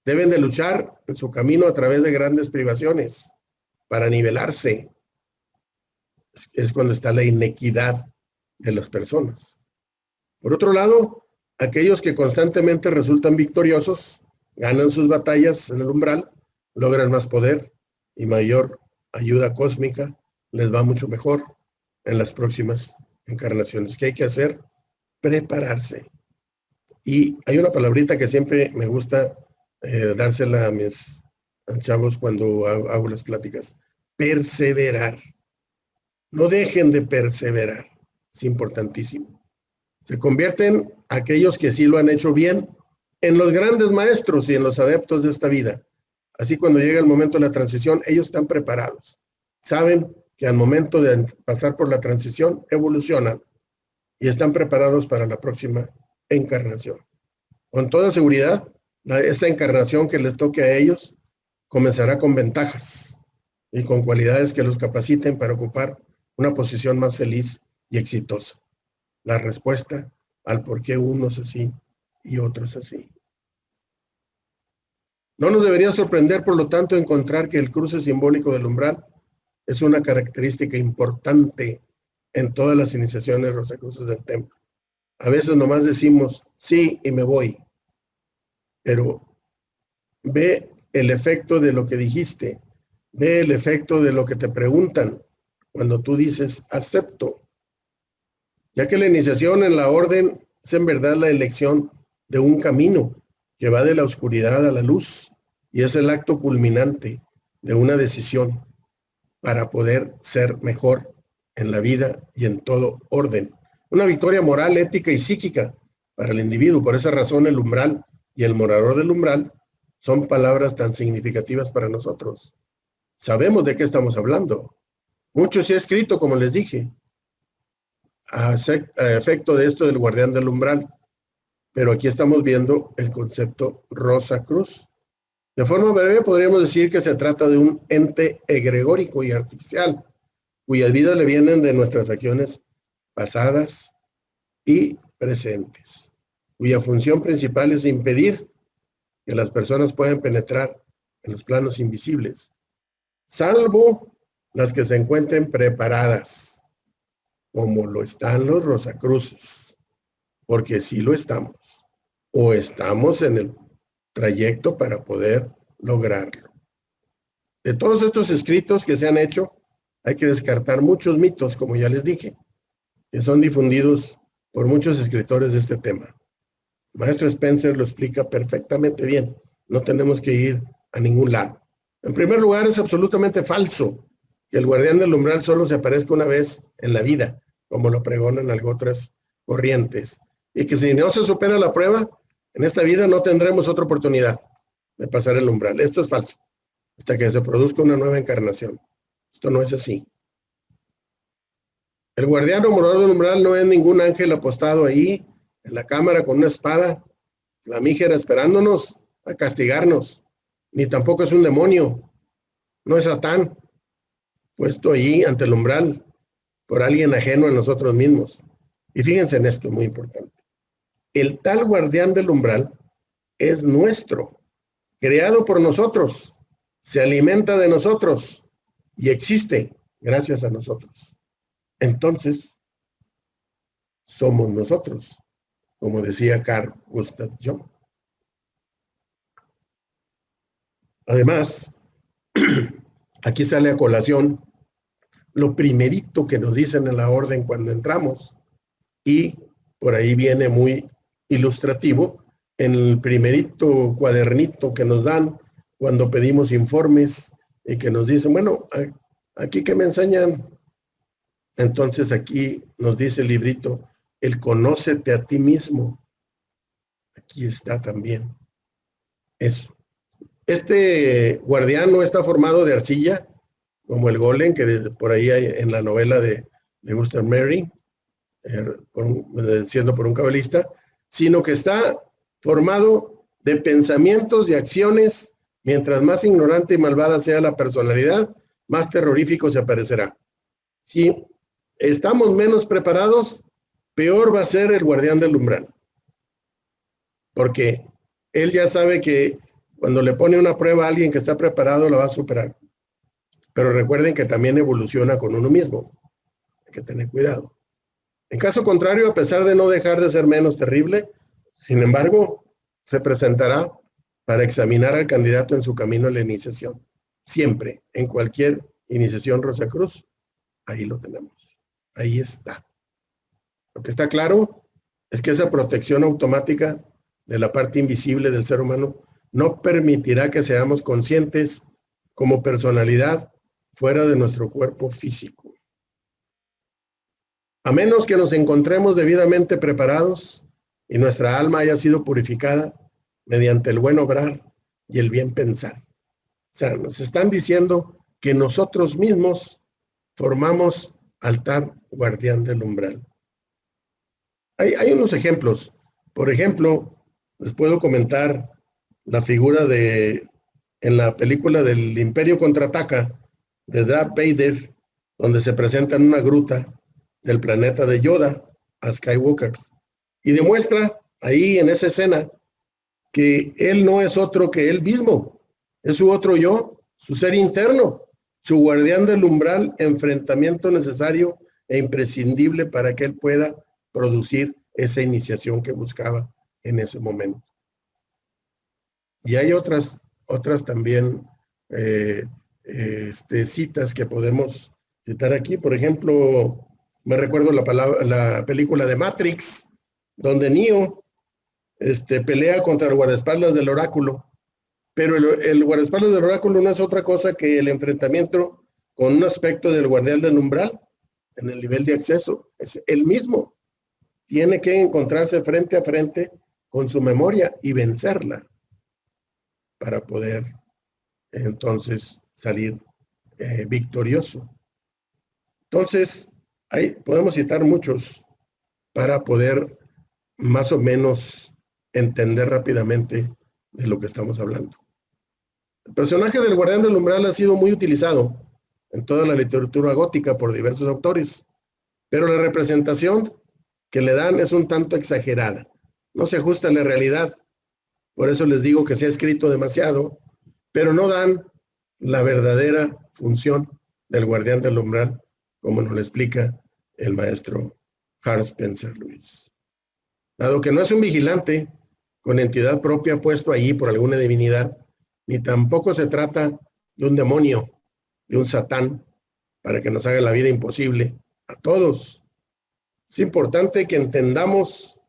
Deben de luchar en su camino a través de grandes privaciones para nivelarse. Es cuando está la inequidad de las personas. Por otro lado, aquellos que constantemente resultan victoriosos, ganan sus batallas en el umbral, logran más poder y mayor ayuda cósmica, les va mucho mejor en las próximas encarnaciones. ¿Qué hay que hacer? Prepararse. Y hay una palabrita que siempre me gusta dársela a mis chavos cuando hago las pláticas. Perseverar. No dejen de perseverar. Es importantísimo. Se convierten aquellos que sí lo han hecho bien en los grandes maestros y en los adeptos de esta vida. Así cuando llega el momento de la transición, ellos están preparados. Saben que al momento de pasar por la transición, evolucionan y están preparados para la próxima encarnación. Con toda seguridad, esta encarnación que les toque a ellos comenzará con ventajas y con cualidades que los capaciten para ocupar una posición más feliz y exitosa. La respuesta al por qué uno es así y otro es así. No nos debería sorprender, por lo tanto, encontrar que el cruce simbólico del umbral es una característica importante en todas las iniciaciones rosacruces del templo. A veces nomás decimos, sí, y me voy. Pero ve el efecto de lo que dijiste. Ve el efecto de lo que te preguntan cuando tú dices, acepto. Ya que la iniciación en la orden es en verdad la elección de un camino que va de la oscuridad a la luz y es el acto culminante de una decisión para poder ser mejor en la vida y en todo orden. Una victoria moral, ética y psíquica para el individuo. Por esa razón el umbral y el morador del umbral son palabras tan significativas para nosotros. Sabemos de qué estamos hablando. Mucho se ha escrito, como les dije, a efecto de esto del guardián del umbral. Pero aquí estamos viendo el concepto Rosacruz. De forma breve podríamos decir que se trata de un ente egregórico y artificial, cuyas vidas le vienen de nuestras acciones pasadas y presentes, cuya función principal es impedir que las personas puedan penetrar en los planos invisibles, salvo las que se encuentren preparadas, como lo están los Rosacruces, porque sí lo estamos, o estamos en el trayecto para poder lograrlo. De todos estos escritos que se han hecho, hay que descartar muchos mitos, como ya les dije, que son difundidos por muchos escritores de este tema. Maestro Spencer lo explica perfectamente bien. No tenemos que ir a ningún lado. En primer lugar, es absolutamente falso que el guardián del umbral solo se aparezca una vez en la vida, como lo pregonan algunas otras corrientes, y que si no se supera la prueba, en esta vida no tendremos otra oportunidad de pasar el umbral. Esto es falso, hasta que se produzca una nueva encarnación. Esto no es así. El guardián o morador del umbral no es ningún ángel apostado ahí en la cámara con una espada flamígera esperándonos a castigarnos, ni tampoco es un demonio, no es Satán, puesto ahí ante el umbral por alguien ajeno a nosotros mismos. Y fíjense en esto, muy importante. El tal guardián del umbral es nuestro, creado por nosotros, se alimenta de nosotros y existe gracias a nosotros. Entonces, somos nosotros, como decía Carl Gustav Jung. Además, aquí sale a colación lo primerito que nos dicen en la orden cuando entramos, y por ahí viene muy ilustrativo en el primerito cuadernito que nos dan cuando pedimos informes y que nos dicen, bueno, aquí que me enseñan. Entonces aquí nos dice el librito, el conócete a ti mismo. Aquí está también eso. Este guardián no está formado de arcilla, como el golem, que por ahí hay en la novela de Gustav Meyrink, siendo por un cabalista, sino que está formado de pensamientos y acciones. Mientras más ignorante y malvada sea la personalidad, más terrorífico se aparecerá. Si estamos menos preparados, peor va a ser el guardián del umbral. Porque él ya sabe que cuando le pone una prueba a alguien que está preparado, la va a superar. Pero recuerden que también evoluciona con uno mismo. Hay que tener cuidado. En caso contrario, a pesar de no dejar de ser menos terrible, sin embargo, se presentará para examinar al candidato en su camino a la iniciación. Siempre, en cualquier iniciación Rosacruz, ahí lo tenemos. Ahí está. Lo que está claro es que esa protección automática de la parte invisible del ser humano no permitirá que seamos conscientes como personalidad fuera de nuestro cuerpo físico. A menos que nos encontremos debidamente preparados y nuestra alma haya sido purificada mediante el buen obrar y el bien pensar. O sea, nos están diciendo que nosotros mismos formamos altar guardián del umbral. Hay unos ejemplos. Por ejemplo, les puedo comentar la figura en la película del Imperio Contraataca, de Darth Vader, donde se presenta en una gruta del planeta de Yoda a Skywalker. Y demuestra ahí en esa escena que él no es otro que él mismo, es su otro yo, su ser interno, su guardián del umbral, enfrentamiento necesario e imprescindible para que él pueda producir esa iniciación que buscaba en ese momento. Y hay otras también citas que podemos citar aquí. Por ejemplo, me recuerdo la película de Matrix, donde Neo pelea contra el guardaespaldas del oráculo, pero el guardaespaldas del oráculo no es otra cosa que el enfrentamiento con un aspecto del guardián del umbral en el nivel de acceso. Es el mismo. Tiene que encontrarse frente a frente con su memoria y vencerla para poder entonces salir victorioso. Entonces, podemos citar muchos para poder más o menos entender rápidamente de lo que estamos hablando. El personaje del guardián del umbral ha sido muy utilizado en toda la literatura gótica por diversos autores, pero la representación que le dan es un tanto exagerada, no se ajusta a la realidad. Por eso les digo que se ha escrito demasiado, pero no dan la verdadera función del guardián del umbral, como nos lo explica el maestro Hans Spencer Lewis. Dado que no es un vigilante con entidad propia puesto ahí por alguna divinidad, ni tampoco se trata de un demonio, de un satán, para que nos haga la vida imposible a todos. Es importante que entendamos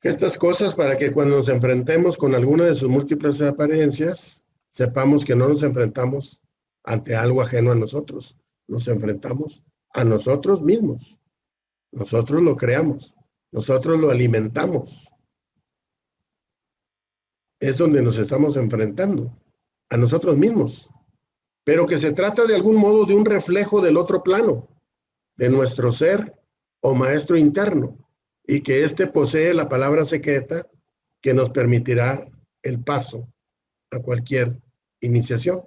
que estas cosas, para que cuando nos enfrentemos con alguna de sus múltiples apariencias, sepamos que no nos enfrentamos ante algo ajeno a nosotros, nos enfrentamos a nosotros mismos. Nosotros lo creamos, nosotros lo alimentamos. Es donde nos estamos enfrentando, a nosotros mismos. Pero que se trata de algún modo de un reflejo del otro plano, de nuestro ser o maestro interno, y que éste posee la palabra secreta que nos permitirá el paso a cualquier iniciación.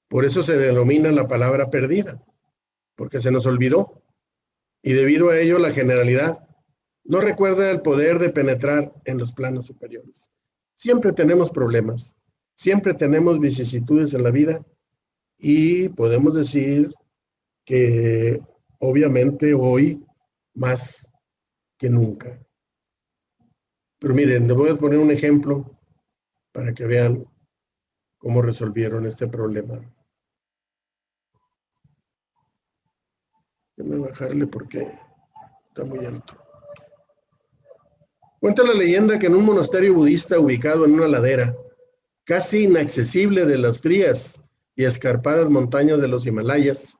Por eso se denomina la palabra perdida, porque se nos olvidó, y debido a ello la generalidad no recuerda el poder de penetrar en los planos superiores. Siempre tenemos problemas, siempre tenemos vicisitudes en la vida, y podemos decir que obviamente hoy más que nunca. Pero miren, les voy a poner un ejemplo para que vean cómo resolvieron este problema. Déjenme bajarle porque está muy alto. Cuenta la leyenda que en un monasterio budista ubicado en una ladera casi inaccesible de las frías y escarpadas montañas de los Himalayas,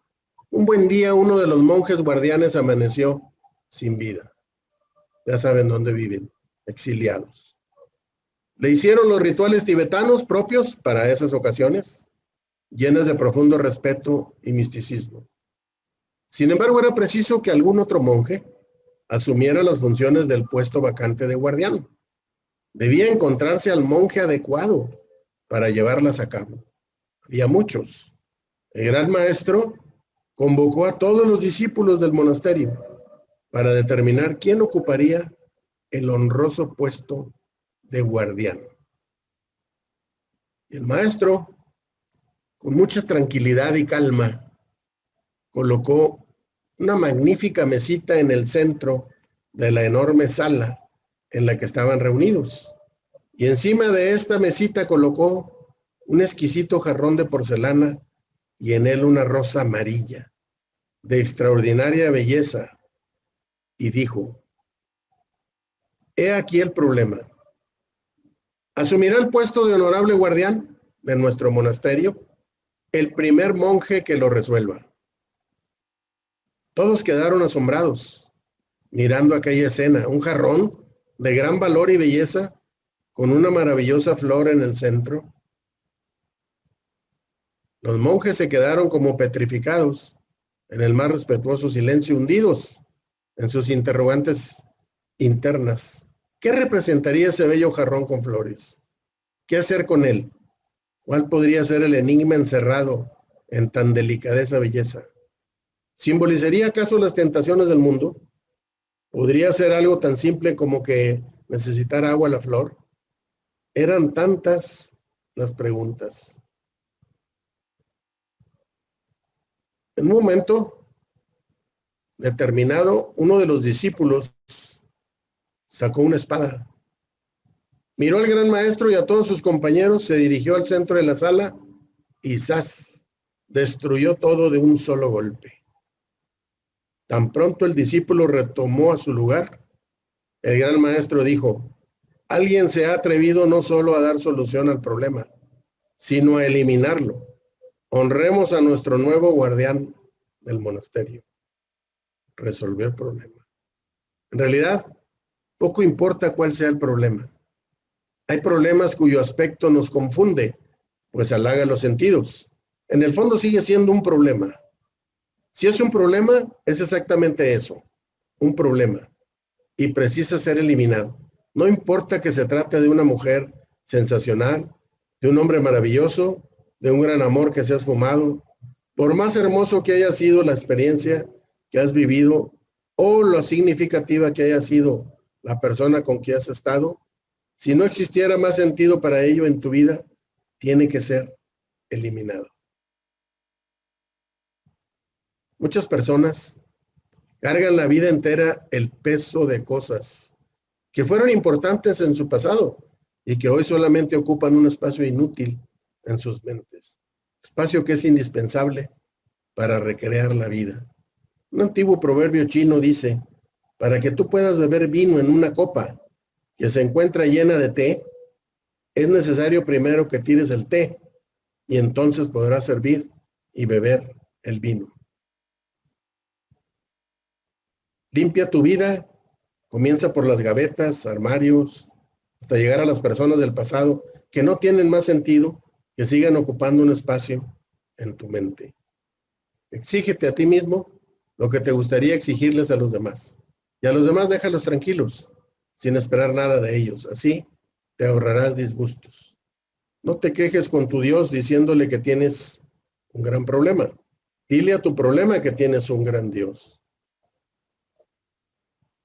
un buen día uno de los monjes guardianes amaneció sin vida. Ya saben dónde viven, exiliados. Le hicieron los rituales tibetanos propios para esas ocasiones, llenas de profundo respeto y misticismo. Sin embargo, era preciso que algún otro monje asumiera las funciones del puesto vacante de guardián. Debía encontrarse al monje adecuado para llevarlas a cabo. Había muchos. El gran maestro convocó a todos los discípulos del monasterio para determinar quién ocuparía el honroso puesto de guardián. Y el maestro, con mucha tranquilidad y calma, colocó una magnífica mesita en el centro de la enorme sala en la que estaban reunidos. Y encima de esta mesita colocó un exquisito jarrón de porcelana y en él una rosa amarilla, de extraordinaria belleza. Y dijo: he aquí el problema. Asumirá el puesto de honorable guardián de nuestro monasterio el primer monje que lo resuelva. Todos quedaron asombrados, mirando aquella escena, un jarrón de gran valor y belleza, con una maravillosa flor en el centro. Los monjes se quedaron como petrificados, en el más respetuoso silencio, hundidos en sus interrogantes internas. ¿Qué representaría ese bello jarrón con flores? ¿Qué hacer con él? ¿Cuál podría ser el enigma encerrado en tan delicadeza belleza? ¿Simbolizaría acaso las tentaciones del mundo? ¿Podría ser algo tan simple como que necesitar agua la flor? Eran tantas las preguntas. En un momento determinado, uno de los discípulos sacó una espada. Miró al gran maestro y a todos sus compañeros, se dirigió al centro de la sala y ¡zas! Destruyó todo de un solo golpe. Tan pronto el discípulo retomó a su lugar, el gran maestro dijo: alguien se ha atrevido no solo a dar solución al problema, sino a eliminarlo. Honremos a nuestro nuevo guardián del monasterio. Resolvió el problema. En realidad, poco importa cuál sea el problema. Hay problemas cuyo aspecto nos confunde, pues halaga los sentidos. En el fondo sigue siendo un problema. Si es un problema, es exactamente eso, un problema, y precisa ser eliminado. No importa que se trate de una mujer sensacional, de un hombre maravilloso, de un gran amor que se ha esfumado, por más hermoso que haya sido la experiencia que has vivido o lo significativa que haya sido la persona con quien has estado, si no existiera más sentido para ello en tu vida, tiene que ser eliminado. Muchas personas cargan la vida entera el peso de cosas que fueron importantes en su pasado y que hoy solamente ocupan un espacio inútil en sus mentes, espacio que es indispensable para recrear la vida. Un antiguo proverbio chino dice: para que tú puedas beber vino en una copa que se encuentra llena de té, es necesario primero que tires el té y entonces podrás servir y beber el vino. Limpia tu vida, comienza por las gavetas, armarios, hasta llegar a las personas del pasado que no tienen más sentido, que sigan ocupando un espacio en tu mente. Exígete a ti mismo lo que te gustaría exigirles a los demás. Y a los demás déjalos tranquilos, sin esperar nada de ellos. Así te ahorrarás disgustos. No te quejes con tu Dios diciéndole que tienes un gran problema. Dile a tu problema que tienes un gran Dios.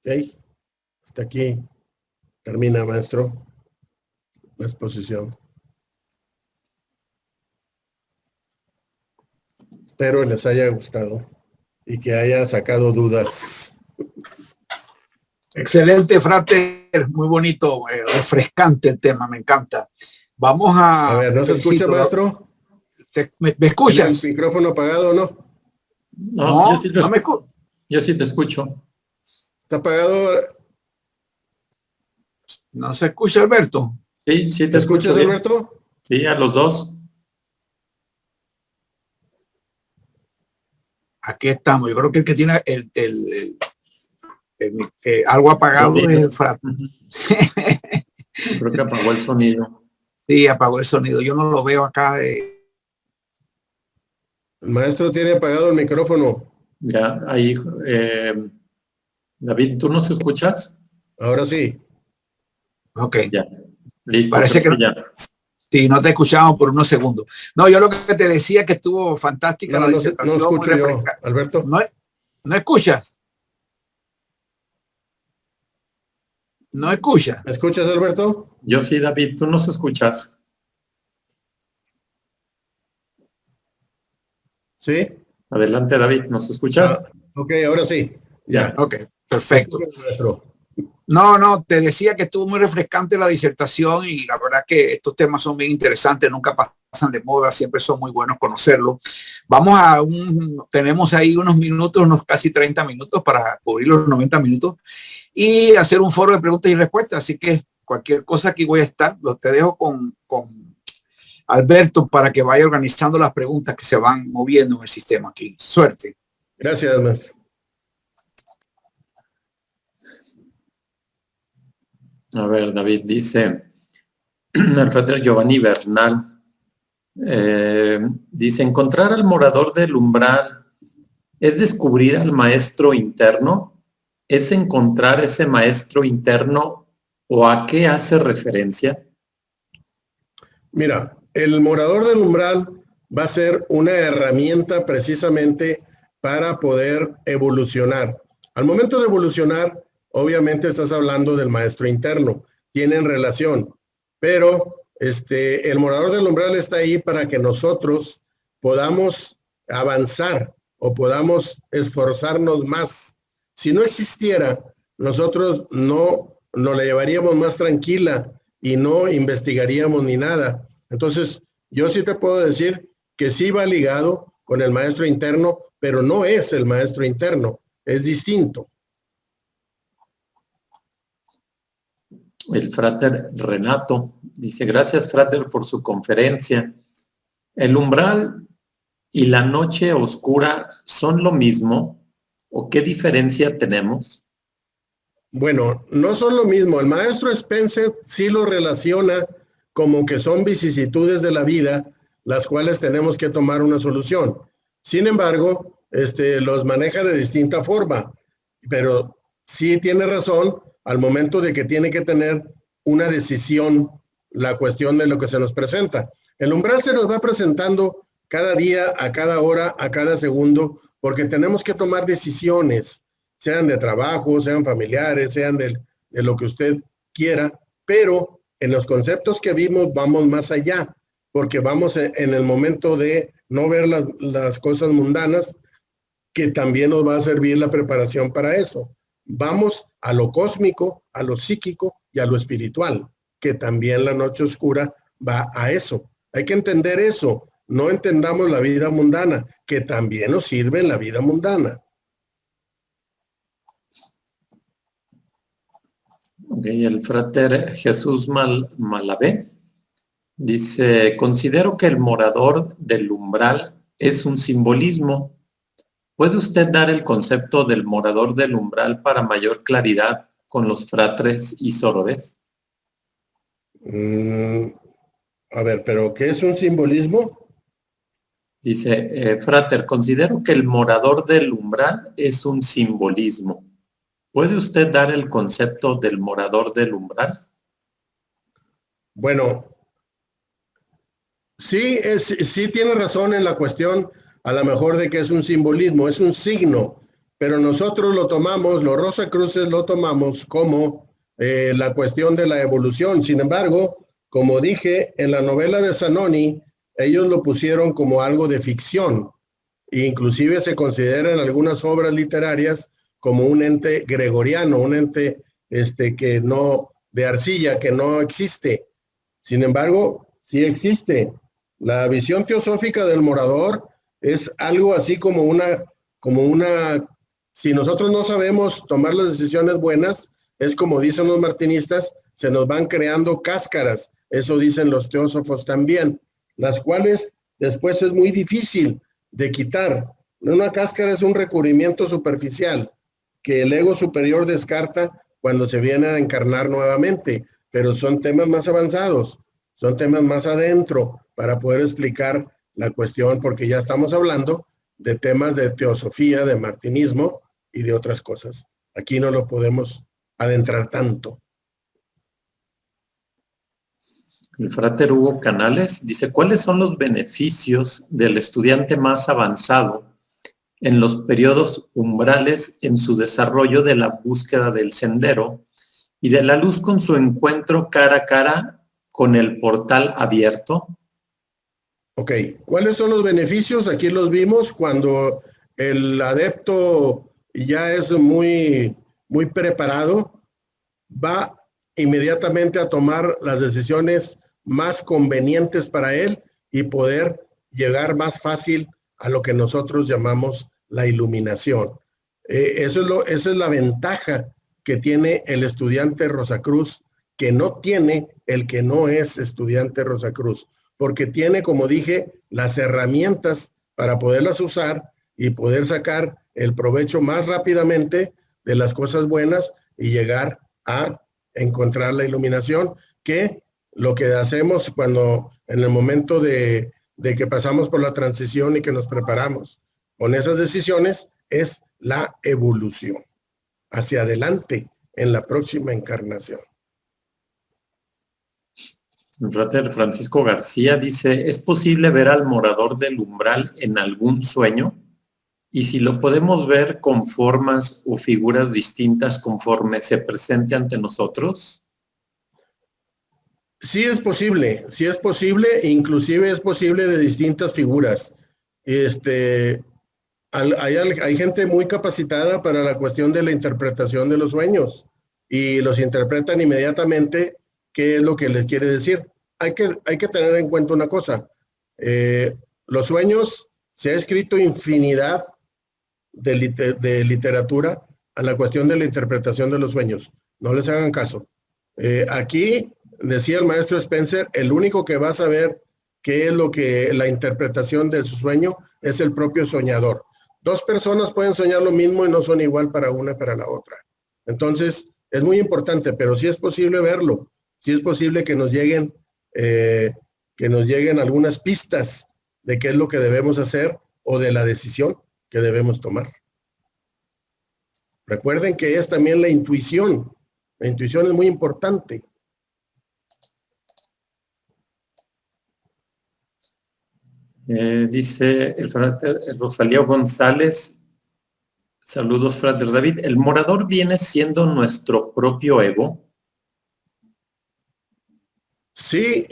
¿Ok? Hasta aquí termina, maestro, la exposición. Espero les haya gustado y que haya sacado dudas. Excelente, frater, muy bonito, refrescante el tema, me encanta. Vamos A ver, ¿no se escucha, maestro? ¿Me escuchas? ¿El micrófono apagado o no? No, No me escucho. Yo sí te escucho. ¿Está apagado? ¿No se escucha, Alberto? Sí, sí te ¿Te escucho escuchas, bien. Alberto? Sí, a los dos. Aquí estamos. Yo creo que el que tiene algo apagado es el frater. Yo creo que apagó el sonido. Sí, apagó el sonido. Yo no lo veo acá. El maestro tiene apagado el micrófono. Ya, ahí, David, ¿tú nos escuchas? Ahora sí. Ok. Ya, listo. Parece que ya. Sí, no te escuchamos por unos segundos. No, yo lo que te decía es que estuvo fantástica la disertación. No escucho yo, Alberto. ¿No escuchas? ¿No escuchas? ¿Me escuchas, Alberto? Yo sí, David, ¿tú nos escuchas? Sí. Adelante, David, ¿nos escuchas? Ok, ahora sí. Ya. Ok, perfecto. Maestro. No, te decía que estuvo muy refrescante la disertación y la verdad que estos temas son bien interesantes, nunca pasan de moda, siempre son muy buenos conocerlos. Tenemos ahí unos minutos, unos casi 30 minutos para cubrir los 90 minutos y hacer un foro de preguntas y respuestas, así que cualquier cosa aquí voy a estar, te dejo con Alberto para que vaya organizando las preguntas que se van moviendo en el sistema aquí. Suerte. Gracias, maestro. A ver, David, dice el frater Giovanni Bernal, dice, encontrar al morador del umbral es descubrir al maestro interno, es encontrar ese maestro interno o a qué hace referencia. Mira, el morador del umbral va a ser una herramienta precisamente para poder evolucionar. Al momento de evolucionar, obviamente estás hablando del maestro interno, tienen relación, pero el morador del umbral está ahí para que nosotros podamos avanzar o podamos esforzarnos más. Si no existiera, nosotros no nos la llevaríamos más tranquila y no investigaríamos ni nada. Entonces, yo sí te puedo decir que sí va ligado con el maestro interno, pero no es el maestro interno, es distinto. El frater Renato dice, gracias frater por su conferencia. ¿El umbral y la noche oscura son lo mismo o qué diferencia tenemos? Bueno, no son lo mismo. El maestro Spencer sí lo relaciona como que son vicisitudes de la vida, las cuales tenemos que tomar una solución. Sin embargo, los maneja de distinta forma, pero sí tiene razón al momento de que tiene que tener una decisión, la cuestión de lo que se nos presenta. El umbral se nos va presentando cada día, a cada hora, a cada segundo, porque tenemos que tomar decisiones, sean de trabajo, sean familiares, sean de lo que usted quiera, pero en los conceptos que vimos vamos más allá, porque vamos en el momento de no ver las cosas mundanas, que también nos va a servir la preparación para eso. Vamos a lo cósmico, a lo psíquico y a lo espiritual, que también la noche oscura va a eso. Hay que entender eso. No entendamos la vida mundana, que también nos sirve en la vida mundana. Okay, el frater Jesús Malavé Dice, considero que el morador del umbral es un simbolismo. ¿Puede usted dar el concepto del morador del umbral para mayor claridad con los fratres y sorores? A ver, ¿pero qué es un simbolismo? Dice, frater, considero que el morador del umbral es un simbolismo. ¿Puede usted dar el concepto del morador del umbral? Bueno, sí tiene razón en la cuestión, a lo mejor de que es un simbolismo, es un signo, pero nosotros lo tomamos, los Rosacruces lo tomamos como la cuestión de la evolución. Sin embargo, como dije, en la novela de Zanoni, ellos lo pusieron como algo de ficción, e inclusive se considera en algunas obras literarias como un ente gregoriano, un ente que no, de arcilla, que no existe. Sin embargo, sí existe. La visión teosófica del morador es algo así como una, si nosotros no sabemos tomar las decisiones buenas, es como dicen los martinistas, se nos van creando cáscaras, eso dicen los teósofos también, las cuales después es muy difícil de quitar. Una cáscara es un recubrimiento superficial que el ego superior descarta cuando se viene a encarnar nuevamente, pero son temas más avanzados, son temas más adentro para poder explicar la cuestión, porque ya estamos hablando de temas de teosofía, de martinismo y de otras cosas. Aquí no lo podemos adentrar tanto. El frater Hugo Canales dice, ¿cuáles son los beneficios del estudiante más avanzado en los periodos umbrales en su desarrollo de la búsqueda del sendero y de la luz con su encuentro cara a cara con el portal abierto? Ok, ¿cuáles son los beneficios? Aquí los vimos cuando el adepto ya es muy preparado, va inmediatamente a tomar las decisiones más convenientes para él y poder llegar más fácil a lo que nosotros llamamos la iluminación. Esa es la ventaja que tiene el estudiante Rosacruz, que no tiene el que no es estudiante Rosacruz, porque tiene, como dije, las herramientas para poderlas usar y poder sacar el provecho más rápidamente de las cosas buenas y llegar a encontrar la iluminación, que lo que hacemos cuando en el momento de que pasamos por la transición y que nos preparamos con esas decisiones es la evolución hacia adelante en la próxima encarnación. El frater Francisco García dice, ¿es posible ver al morador del umbral en algún sueño? Y si lo podemos ver con formas o figuras distintas conforme se presente ante nosotros. Sí es posible, inclusive es posible de distintas figuras. Hay gente muy capacitada para la cuestión de la interpretación de los sueños y los interpretan inmediatamente qué es lo que les quiere decir. Hay que tener en cuenta una cosa. Los sueños, se ha escrito infinidad de literatura a la cuestión de la interpretación de los sueños. No les hagan caso. Aquí, decía el maestro Spencer, el único que va a saber qué es lo que la interpretación de su sueño es el propio soñador. Dos personas pueden soñar lo mismo y no son igual para una y para la otra. Entonces, es muy importante, pero sí es posible verlo. Sí es posible que nos lleguen algunas pistas de qué es lo que debemos hacer o de la decisión que debemos tomar. Recuerden que es también la intuición. La intuición es muy importante. Dice el frater Rosalío González, saludos frater David, ¿el morador viene siendo nuestro propio ego? Sí,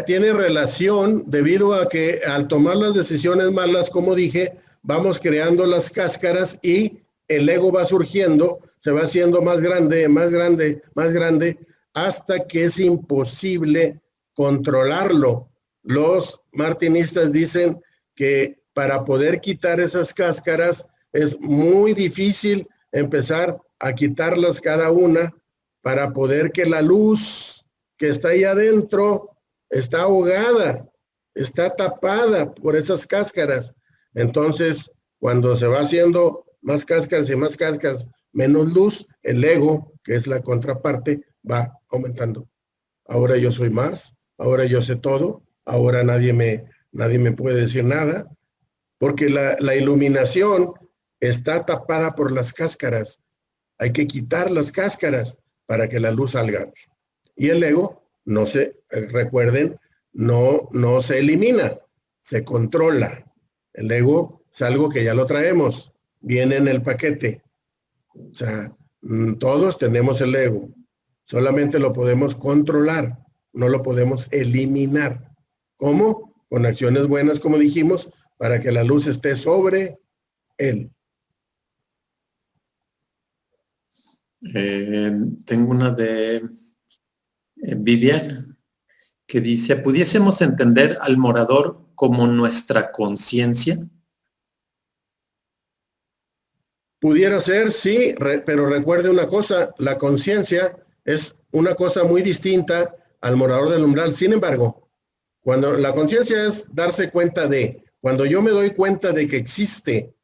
tiene relación debido a que al tomar las decisiones malas, como dije, vamos creando las cáscaras y el ego va surgiendo, se va haciendo más grande, más grande, más grande, hasta que es imposible controlarlo. Los martinistas dicen que para poder quitar esas cáscaras es muy difícil empezar a quitarlas cada una para poder que la luz que está ahí adentro está ahogada, está tapada por esas cáscaras. Entonces, cuando se va haciendo más cáscaras y más cáscaras, menos luz, el ego, que es la contraparte, va aumentando. Ahora yo soy más, ahora yo sé todo, ahora nadie me puede decir nada, porque la iluminación está tapada por las cáscaras. Hay que quitar las cáscaras para que la luz salga. Y el ego, recuerden, no se elimina, se controla. El ego es algo que ya lo traemos, viene en el paquete. O sea, todos tenemos el ego, solamente lo podemos controlar, no lo podemos eliminar. ¿Cómo? Con acciones buenas, como dijimos, para que la luz esté sobre él. Tengo una de Vivian, que dice, ¿pudiésemos entender al morador como nuestra conciencia? Pudiera ser, sí, pero recuerde una cosa, la conciencia es una cosa muy distinta al morador del umbral. Sin embargo, cuando la conciencia es darse cuenta cuando yo me doy cuenta de que existe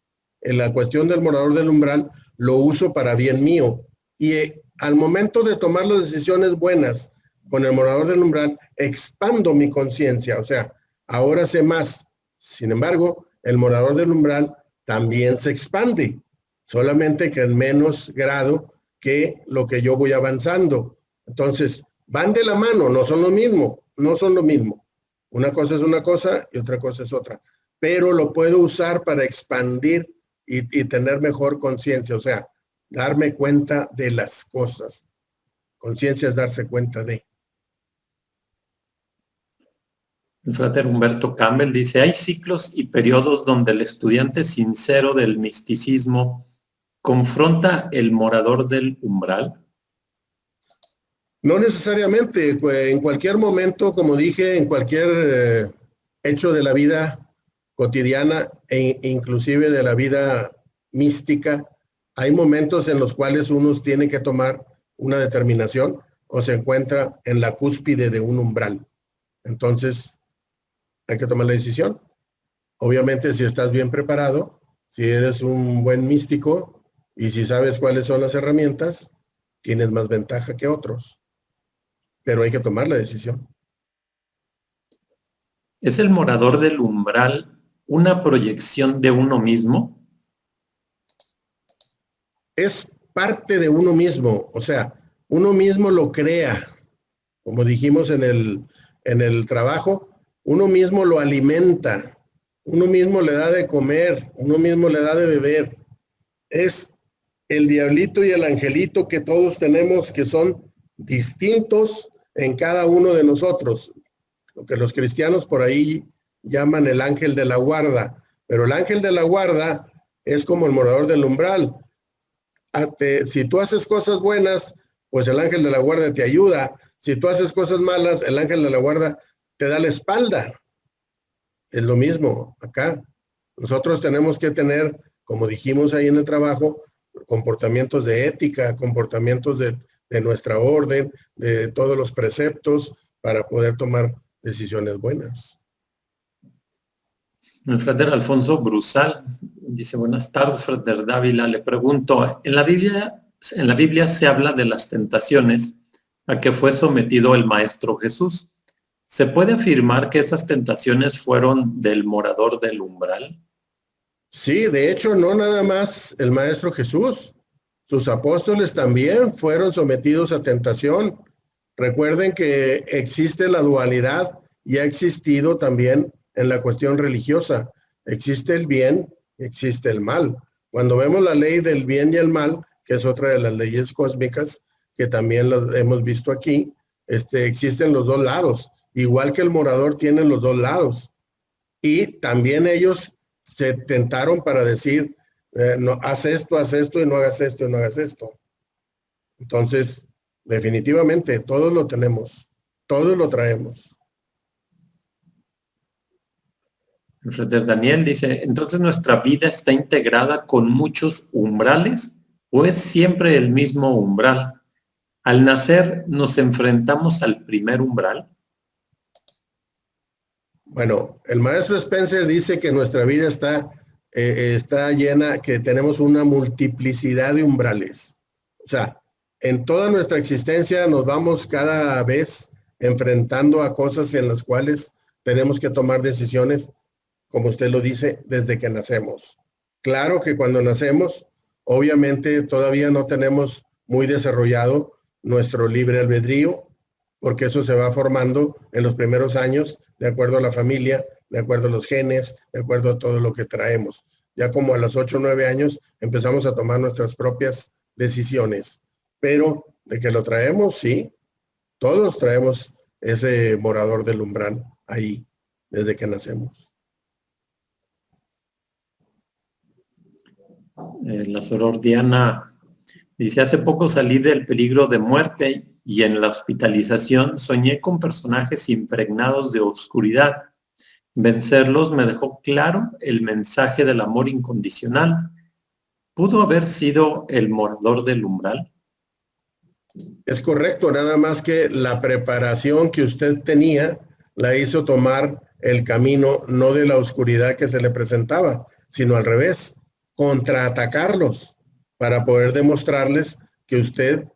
en la cuestión del morador del umbral, lo uso para bien mío. Y al momento de tomar las decisiones buenas con el morador del umbral, expando mi conciencia, o sea, ahora sé más. Sin embargo, el morador del umbral también se expande, solamente que en menos grado que lo que yo voy avanzando. Entonces, van de la mano, no son lo mismo. Una cosa es una cosa y otra cosa es otra. Pero lo puedo usar para expandir y tener mejor conciencia, o sea, darme cuenta de las cosas. Conciencia es darse cuenta de. El frater Humberto Campbell dice, hay ciclos y periodos donde el estudiante sincero del misticismo confronta el morador del umbral. No necesariamente, en cualquier momento, como dije, en cualquier hecho de la vida cotidiana e inclusive de la vida mística, hay momentos en los cuales uno tiene que tomar una determinación o se encuentra en la cúspide de un umbral. Entonces, hay que tomar la decisión. Obviamente, si estás bien preparado, si eres un buen místico y si sabes cuáles son las herramientas, tienes más ventaja que otros. Pero hay que tomar la decisión. ¿Es el morador del umbral una proyección de uno mismo? Es parte de uno mismo, o sea, uno mismo lo crea. Como dijimos en el trabajo, uno mismo lo alimenta, uno mismo le da de comer, uno mismo le da de beber. Es el diablito y el angelito que todos tenemos, que son distintos en cada uno de nosotros. Lo que los cristianos por ahí llaman el ángel de la guarda, pero el ángel de la guarda es como el morador del umbral. Si tú haces cosas buenas, pues el ángel de la guarda te ayuda. Si tú haces cosas malas, el ángel de la guarda te da la espalda. Es lo mismo acá. Nosotros tenemos que tener, como dijimos ahí en el trabajo, comportamientos de ética, comportamientos de nuestra orden, de todos los preceptos para poder tomar decisiones buenas. El frater Alfonso Brusal dice, buenas tardes, frater Dávila. Le pregunto, en la Biblia se habla de las tentaciones a que fue sometido el Maestro Jesús. ¿Se puede afirmar que esas tentaciones fueron del morador del umbral? Sí, de hecho, no nada más el Maestro Jesús. Sus apóstoles también fueron sometidos a tentación. Recuerden que existe la dualidad y ha existido también en la cuestión religiosa. Existe el bien, existe el mal. Cuando vemos la ley del bien y el mal, que es otra de las leyes cósmicas, que también las hemos visto aquí, existen los dos lados. Igual que el morador tiene los dos lados. Y también ellos se tentaron para decir, no, haz esto y no hagas esto y no hagas esto. Entonces, definitivamente, todos lo tenemos, todos lo traemos. El frater Daniel dice, ¿entonces nuestra vida está integrada con muchos umbrales o es siempre el mismo umbral? Al nacer, ¿nos enfrentamos al primer umbral? Bueno, el maestro Spencer dice que nuestra vida está llena, que tenemos una multiplicidad de umbrales. O sea, en toda nuestra existencia nos vamos cada vez enfrentando a cosas en las cuales tenemos que tomar decisiones, como usted lo dice, desde que nacemos. Claro que cuando nacemos, obviamente todavía no tenemos muy desarrollado nuestro libre albedrío, porque eso se va formando en los primeros años, de acuerdo a la familia, de acuerdo a los genes, de acuerdo a todo lo que traemos. Ya como a los 8 o 9 años empezamos a tomar nuestras propias decisiones. Pero de que lo traemos, sí, todos traemos ese morador del umbral ahí, desde que nacemos. La soror Diana dice, hace poco salí del peligro de muerte y en la hospitalización soñé con personajes impregnados de oscuridad. Vencerlos me dejó claro el mensaje del amor incondicional. ¿Pudo haber sido el morador del umbral? Es correcto, nada más que la preparación que usted tenía la hizo tomar el camino no de la oscuridad que se le presentaba, sino al revés, contraatacarlos para poder demostrarles que usted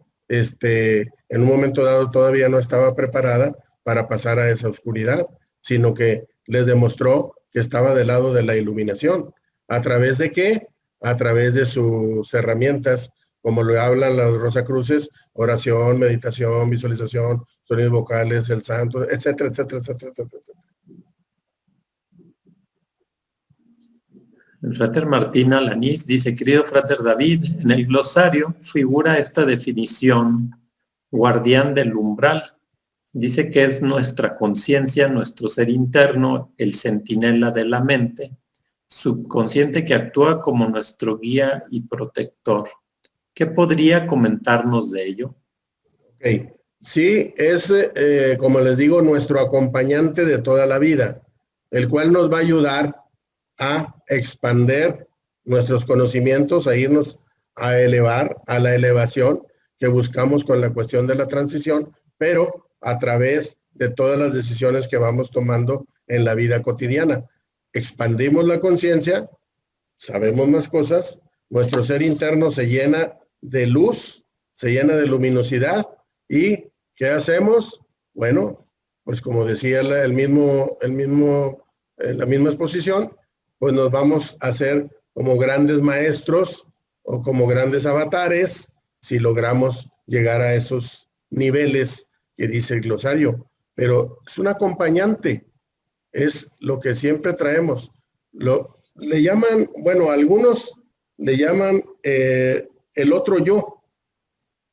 en un momento dado todavía no estaba preparada para pasar a esa oscuridad, sino que les demostró que estaba del lado de la iluminación. ¿A través de qué? A través de sus herramientas, como lo hablan las Rosacruces, oración, meditación, visualización, sonidos vocales, el santo, etcétera, etcétera, etcétera, etcétera. El frater Martín Alanís dice, querido frater David, en el glosario figura esta definición, guardián del umbral. Dice que es nuestra conciencia, nuestro ser interno, el centinela de la mente, subconsciente que actúa como nuestro guía y protector. ¿Qué podría comentarnos de ello? Okay. Sí, es, como les digo, nuestro acompañante de toda la vida, el cual nos va a ayudar a expander nuestros conocimientos, a irnos a elevar, a la elevación que buscamos con la cuestión de la transición, pero a través de todas las decisiones que vamos tomando en la vida cotidiana. Expandimos la conciencia, sabemos más cosas, nuestro ser interno se llena de luz, se llena de luminosidad. ¿Y qué hacemos? Bueno, pues como decía la misma exposición, pues nos vamos a hacer como grandes maestros o como grandes avatares si logramos llegar a esos niveles que dice el glosario. Pero es un acompañante, es lo que siempre traemos. Le llaman, bueno, algunos le llaman el otro yo,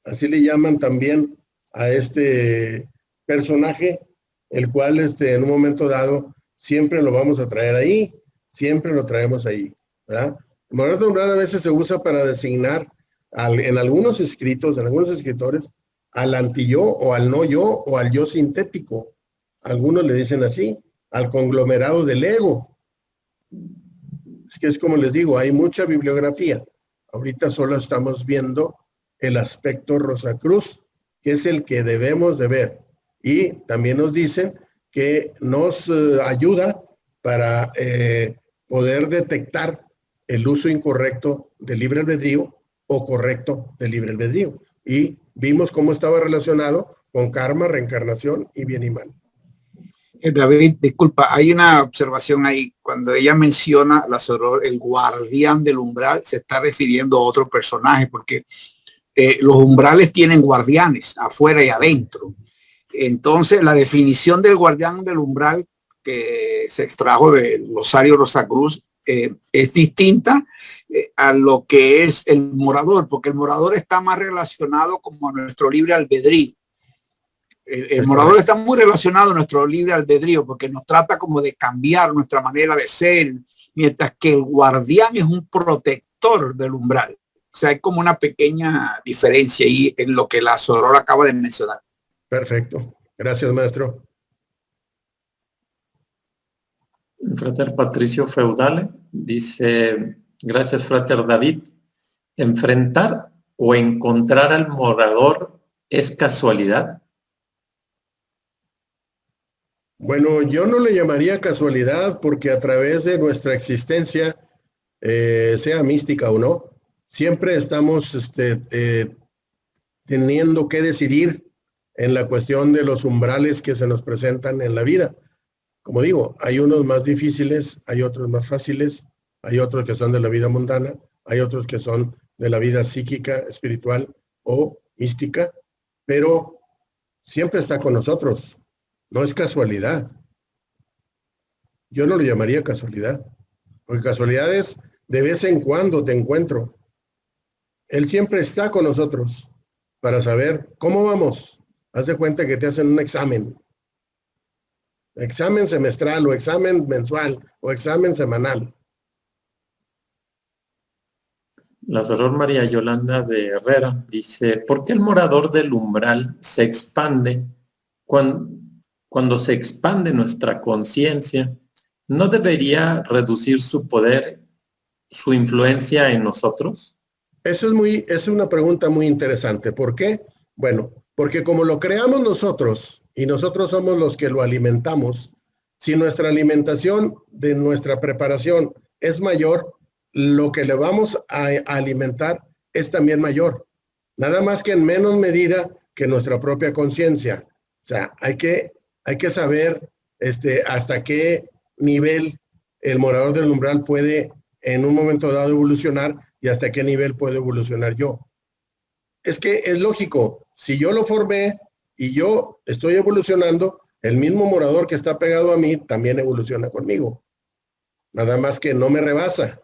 así le llaman también a este personaje, el cual en un momento dado siempre lo vamos a traer ahí, siempre lo traemos ahí, ¿verdad? El morador del umbral a veces se usa para designar en algunos escritos, en algunos escritores, al anti-yo o al no yo o al yo sintético. Algunos le dicen así, al conglomerado del ego. Es que es como les digo, hay mucha bibliografía. Ahorita solo estamos viendo el aspecto Rosacruz, que es el que debemos de ver. Y también nos dicen que nos ayuda para poder detectar el uso incorrecto del libre albedrío o correcto del libre albedrío. Y vimos cómo estaba relacionado con karma, reencarnación y bien y mal. David, disculpa, hay una observación ahí. Cuando ella menciona el guardián del umbral, se está refiriendo a otro personaje, porque los umbrales tienen guardianes afuera y adentro. Entonces, la definición del guardián del umbral que se extrajo del glosario Rosacruz es distinta a lo que es el morador, porque el morador está más relacionado como a nuestro libre albedrío. El morador está muy relacionado a nuestro libre albedrío porque nos trata como de cambiar nuestra manera de ser, mientras que el guardián es un protector del umbral. O sea, hay como una pequeña diferencia ahí en lo que la soror acaba de mencionar. Perfecto. Gracias, maestro. Frater Patricio Feudale dice, gracias, frater David. ¿Enfrentar o encontrar al morador es casualidad? Bueno, yo no le llamaría casualidad porque a través de nuestra existencia, sea mística o no, siempre estamos teniendo que decidir en la cuestión de los umbrales que se nos presentan en la vida. Como digo, hay unos más difíciles, hay otros más fáciles, hay otros que son de la vida mundana, hay otros que son de la vida psíquica, espiritual o mística, pero siempre está con nosotros. No es casualidad. Yo no lo llamaría casualidad, porque casualidad es de vez en cuando te encuentro. Él siempre está con nosotros para saber cómo vamos. Haz de cuenta que te hacen un examen semestral o examen mensual o examen semanal. La Sor María Yolanda de Herrera dice, ¿por qué el morador del umbral se expande cuando se expande nuestra conciencia? ¿No debería reducir su poder, su influencia en nosotros? Eso es una pregunta muy interesante. ¿Por qué? Bueno, porque como lo creamos nosotros y nosotros somos los que lo alimentamos, si nuestra alimentación de nuestra preparación es mayor, lo que le vamos a alimentar es también mayor. Nada más que en menos medida que nuestra propia conciencia. O sea, hay que saber hasta qué nivel el morador del umbral puede en un momento dado evolucionar y hasta qué nivel puedo evolucionar yo. Es que es lógico, si yo lo formé y yo estoy evolucionando, el mismo morador que está pegado a mí también evoluciona conmigo. Nada más que no me rebasa.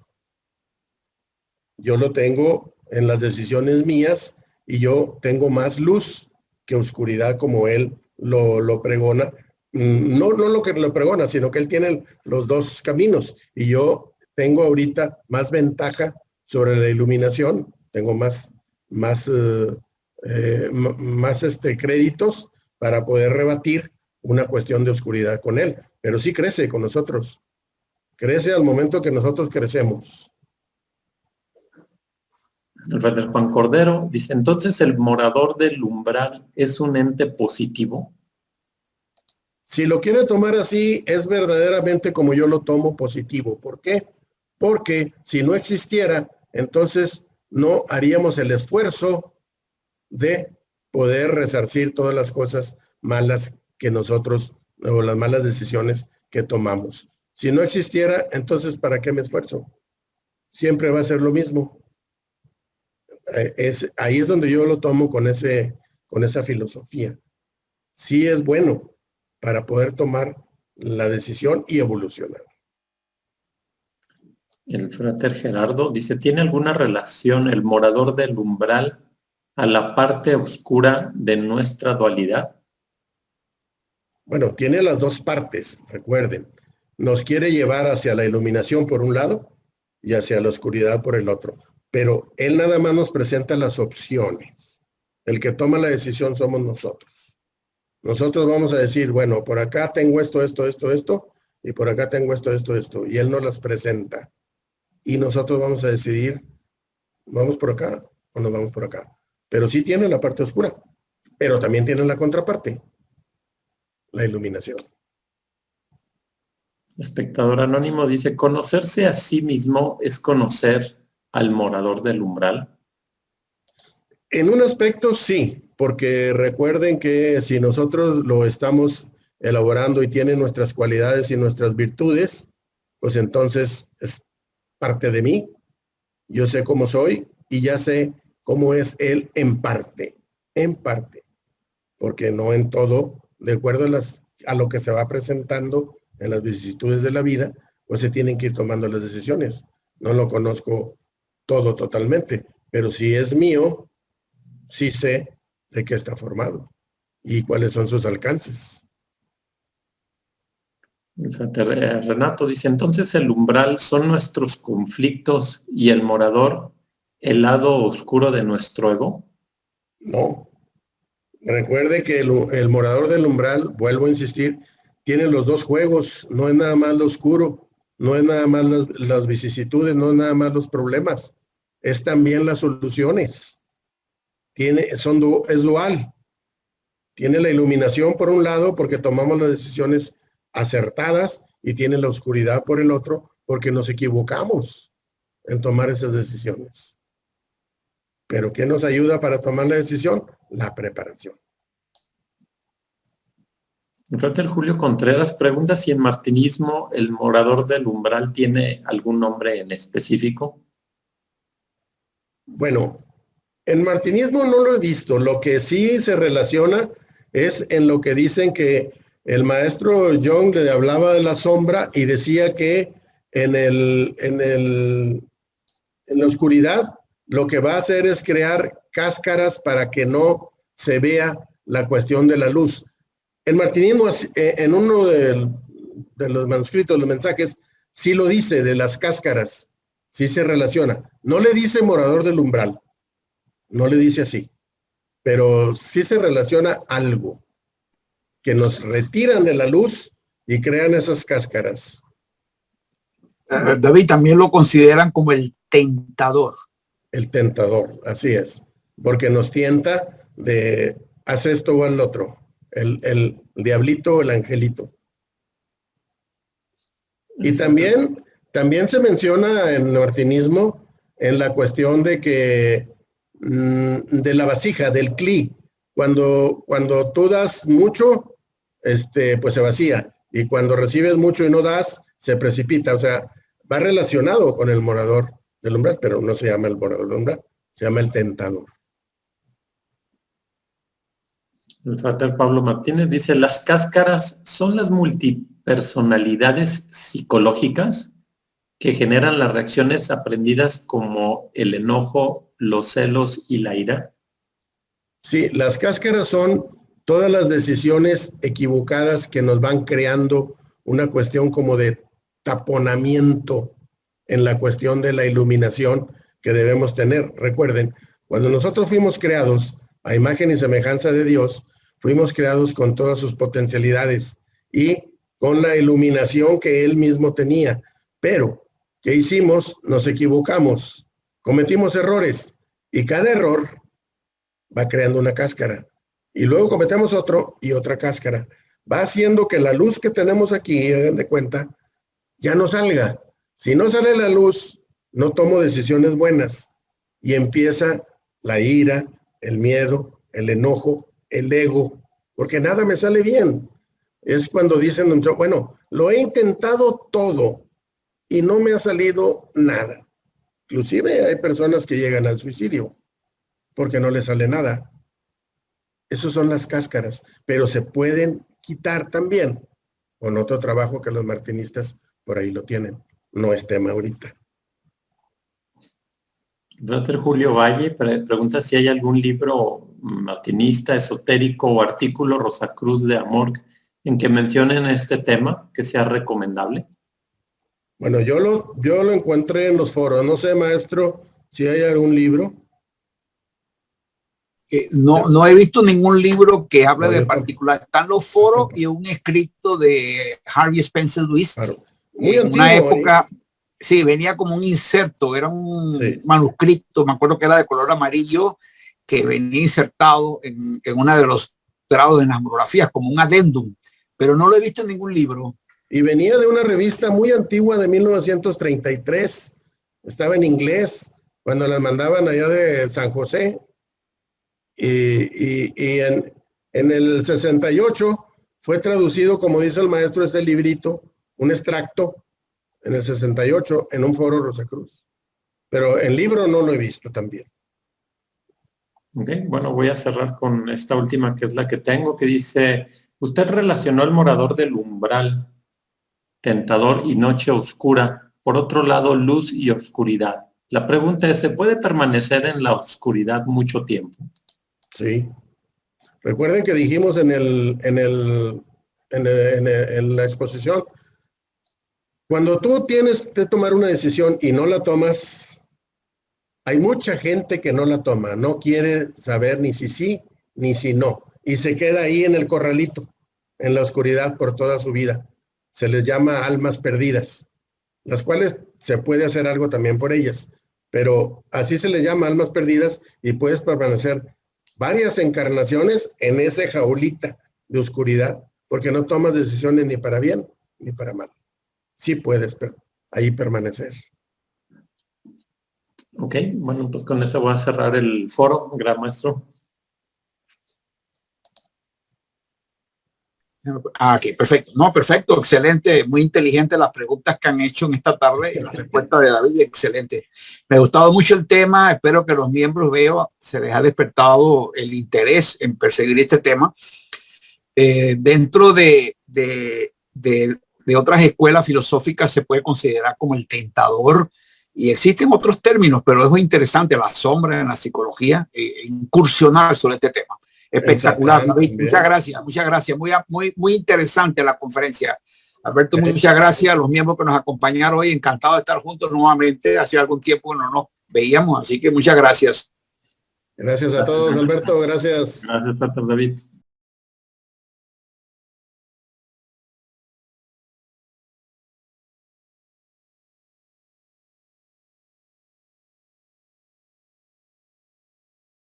Yo lo tengo en las decisiones mías y yo tengo más luz que oscuridad como él lo pregona. No lo que lo pregona, sino que él tiene los dos caminos y yo tengo ahorita más ventaja sobre la iluminación, tengo más créditos para poder rebatir una cuestión de oscuridad con él, pero sí crece con nosotros, crece al momento que nosotros crecemos. El Padre Juan Cordero dice, entonces el morador del umbral es un ente positivo. Si lo quiere tomar así, es verdaderamente como yo lo tomo, positivo. ¿Por qué? Porque si no existiera, entonces no haríamos el esfuerzo de poder resarcir todas las cosas malas que nosotros, o las malas decisiones que tomamos. Si no existiera, entonces ¿para qué me esfuerzo? Siempre va a ser lo mismo. Ahí es donde yo lo tomo con esa filosofía. Sí es bueno para poder tomar la decisión y evolucionar. El frater Gerardo dice, ¿tiene alguna relación el morador del umbral a la parte oscura de nuestra dualidad? Bueno, tiene las dos partes, recuerden. Nos quiere llevar hacia la iluminación por un lado y hacia la oscuridad por el otro. Pero él nada más nos presenta las opciones. El que toma la decisión somos nosotros. Nosotros vamos a decir, bueno, por acá tengo esto, y por acá tengo esto, y él nos las presenta. Y nosotros vamos a decidir, ¿vamos por acá o nos vamos por acá? Pero sí tiene la parte oscura, pero también tiene la contraparte, la iluminación. Espectador anónimo dice, ¿conocerse a sí mismo es conocer al morador del umbral? En un aspecto sí, porque recuerden que si nosotros lo estamos elaborando y tiene nuestras cualidades y nuestras virtudes, pues entonces es parte de mí. Yo sé cómo soy y ya sé cómo es él en parte, porque no en todo, de acuerdo a lo que se va presentando en las vicisitudes de la vida, pues se tienen que ir tomando las decisiones. No lo conozco todo totalmente, pero si es mío, sí sé de qué está formado y cuáles son sus alcances. Renato dice, entonces el umbral son nuestros conflictos y el morador el lado oscuro de nuestro ego. No. Recuerde que el morador del umbral, vuelvo a insistir, tiene los dos juegos, no es nada más lo oscuro, no es nada más las vicisitudes, no es nada más los problemas, es también las soluciones. Es dual. Tiene la iluminación por un lado porque tomamos las decisiones acertadas y tiene la oscuridad por el otro, porque nos equivocamos en tomar esas decisiones. Pero ¿qué nos ayuda para tomar la decisión? La preparación. El frater Julio Contreras pregunta si en martinismo el morador del umbral tiene algún nombre en específico. Bueno, en martinismo no lo he visto. Lo que sí se relaciona es en lo que dicen que el maestro Jung le hablaba de la sombra y decía que en la oscuridad lo que va a hacer es crear cáscaras para que no se vea la cuestión de la luz. El martinismo, en uno de los manuscritos, los mensajes, sí lo dice de las cáscaras, sí se relaciona. No le dice morador del umbral, no le dice así, pero sí se relaciona algo, que nos retiran de la luz y crean esas cáscaras. David, también lo consideran como el tentador. El tentador, así es, porque nos tienta de haz esto o al otro. El diablito o el angelito. Y también se menciona en martinismo en la cuestión de que de la vasija, del cli, cuando tú das mucho, pues se vacía, y cuando recibes mucho y no das, se precipita. O sea, va relacionado con el morador del umbral, pero no se llama el morador del umbral, se llama el tentador. El frater Pablo Martínez dice, ¿las cáscaras son las multipersonalidades psicológicas que generan las reacciones aprendidas como el enojo, los celos y la ira? Sí, las cáscaras son todas las decisiones equivocadas que nos van creando una cuestión como de taponamiento en la cuestión de la iluminación que debemos tener. Recuerden, cuando nosotros fuimos creados a imagen y semejanza de Dios, fuimos creados con todas sus potencialidades y con la iluminación que Él mismo tenía. Pero, ¿qué hicimos? Nos equivocamos, cometimos errores y cada error va creando una cáscara. Y luego cometemos otro y otra cáscara. Va haciendo que la luz que tenemos aquí, hagan de cuenta, ya no salga. Si no sale la luz, no tomo decisiones buenas. Y empieza la ira, el miedo, el enojo, el ego, porque nada me sale bien. Es cuando dicen, bueno, lo he intentado todo y no me ha salido nada. Inclusive hay personas que llegan al suicidio porque no les sale nada. Esas son las cáscaras, pero se pueden quitar también con otro trabajo que los martinistas por ahí lo tienen. No es tema ahorita. Frater Julio Valle pregunta si hay algún libro martinista, esotérico o artículo Rosacruz de Amor en que mencionen este tema, que sea recomendable. Bueno, yo lo encontré en los foros. No sé, maestro, si hay algún libro. No he visto ningún libro que hable de particular. Están los foros y un escrito de Harvey Spencer Lewis. Claro. Muy en antiguo, una época, sí, venía como un inserto, era un manuscrito, me acuerdo que era de color amarillo, que venía insertado en uno de los grados de monografías, como un adendum, pero no lo he visto en ningún libro. Y venía de una revista muy antigua de 1933, estaba en inglés, cuando las mandaban allá de San José, y en el 68 fue traducido, como dice el maestro, este librito, un extracto, en el 68, en un foro Rosacruz. Pero en libro no lo he visto también. Ok, bueno, voy a cerrar con esta última, que es la que tengo, que dice, usted relacionó el morador del umbral, tentador y noche oscura, por otro lado, luz y oscuridad. La pregunta es, ¿se puede permanecer en la oscuridad mucho tiempo? Sí. Recuerden que dijimos en la exposición, cuando tú tienes que tomar una decisión y no la tomas, hay mucha gente que no la toma, no quiere saber ni si sí ni si no, y se queda ahí en el corralito, en la oscuridad por toda su vida. Se les llama almas perdidas, las cuales se puede hacer algo también por ellas, pero así se les llama almas perdidas y puedes permanecer varias encarnaciones en esa jaulita de oscuridad porque no tomas decisiones ni para bien ni para mal. Sí puedes ahí permanecer. Ok, bueno, pues con eso voy a cerrar el foro, gran maestro. Ok, perfecto. No, perfecto, excelente, muy inteligente las preguntas que han hecho en esta tarde y la respuesta de David, excelente. Me ha gustado mucho el tema, espero que los miembros se les ha despertado el interés en perseguir este tema. Dentro de otras escuelas filosóficas se puede considerar como el tentador y existen otros términos, pero es muy interesante la sombra en la psicología, incursionar sobre este tema. Espectacular, David. Muchas gracias. Muy interesante la conferencia. Alberto, muchas gracias a los miembros que nos acompañaron hoy. Encantado de estar juntos nuevamente. Hace algún tiempo que no nos veíamos, así que muchas gracias. Gracias a todos, Alberto. Gracias. Gracias, David.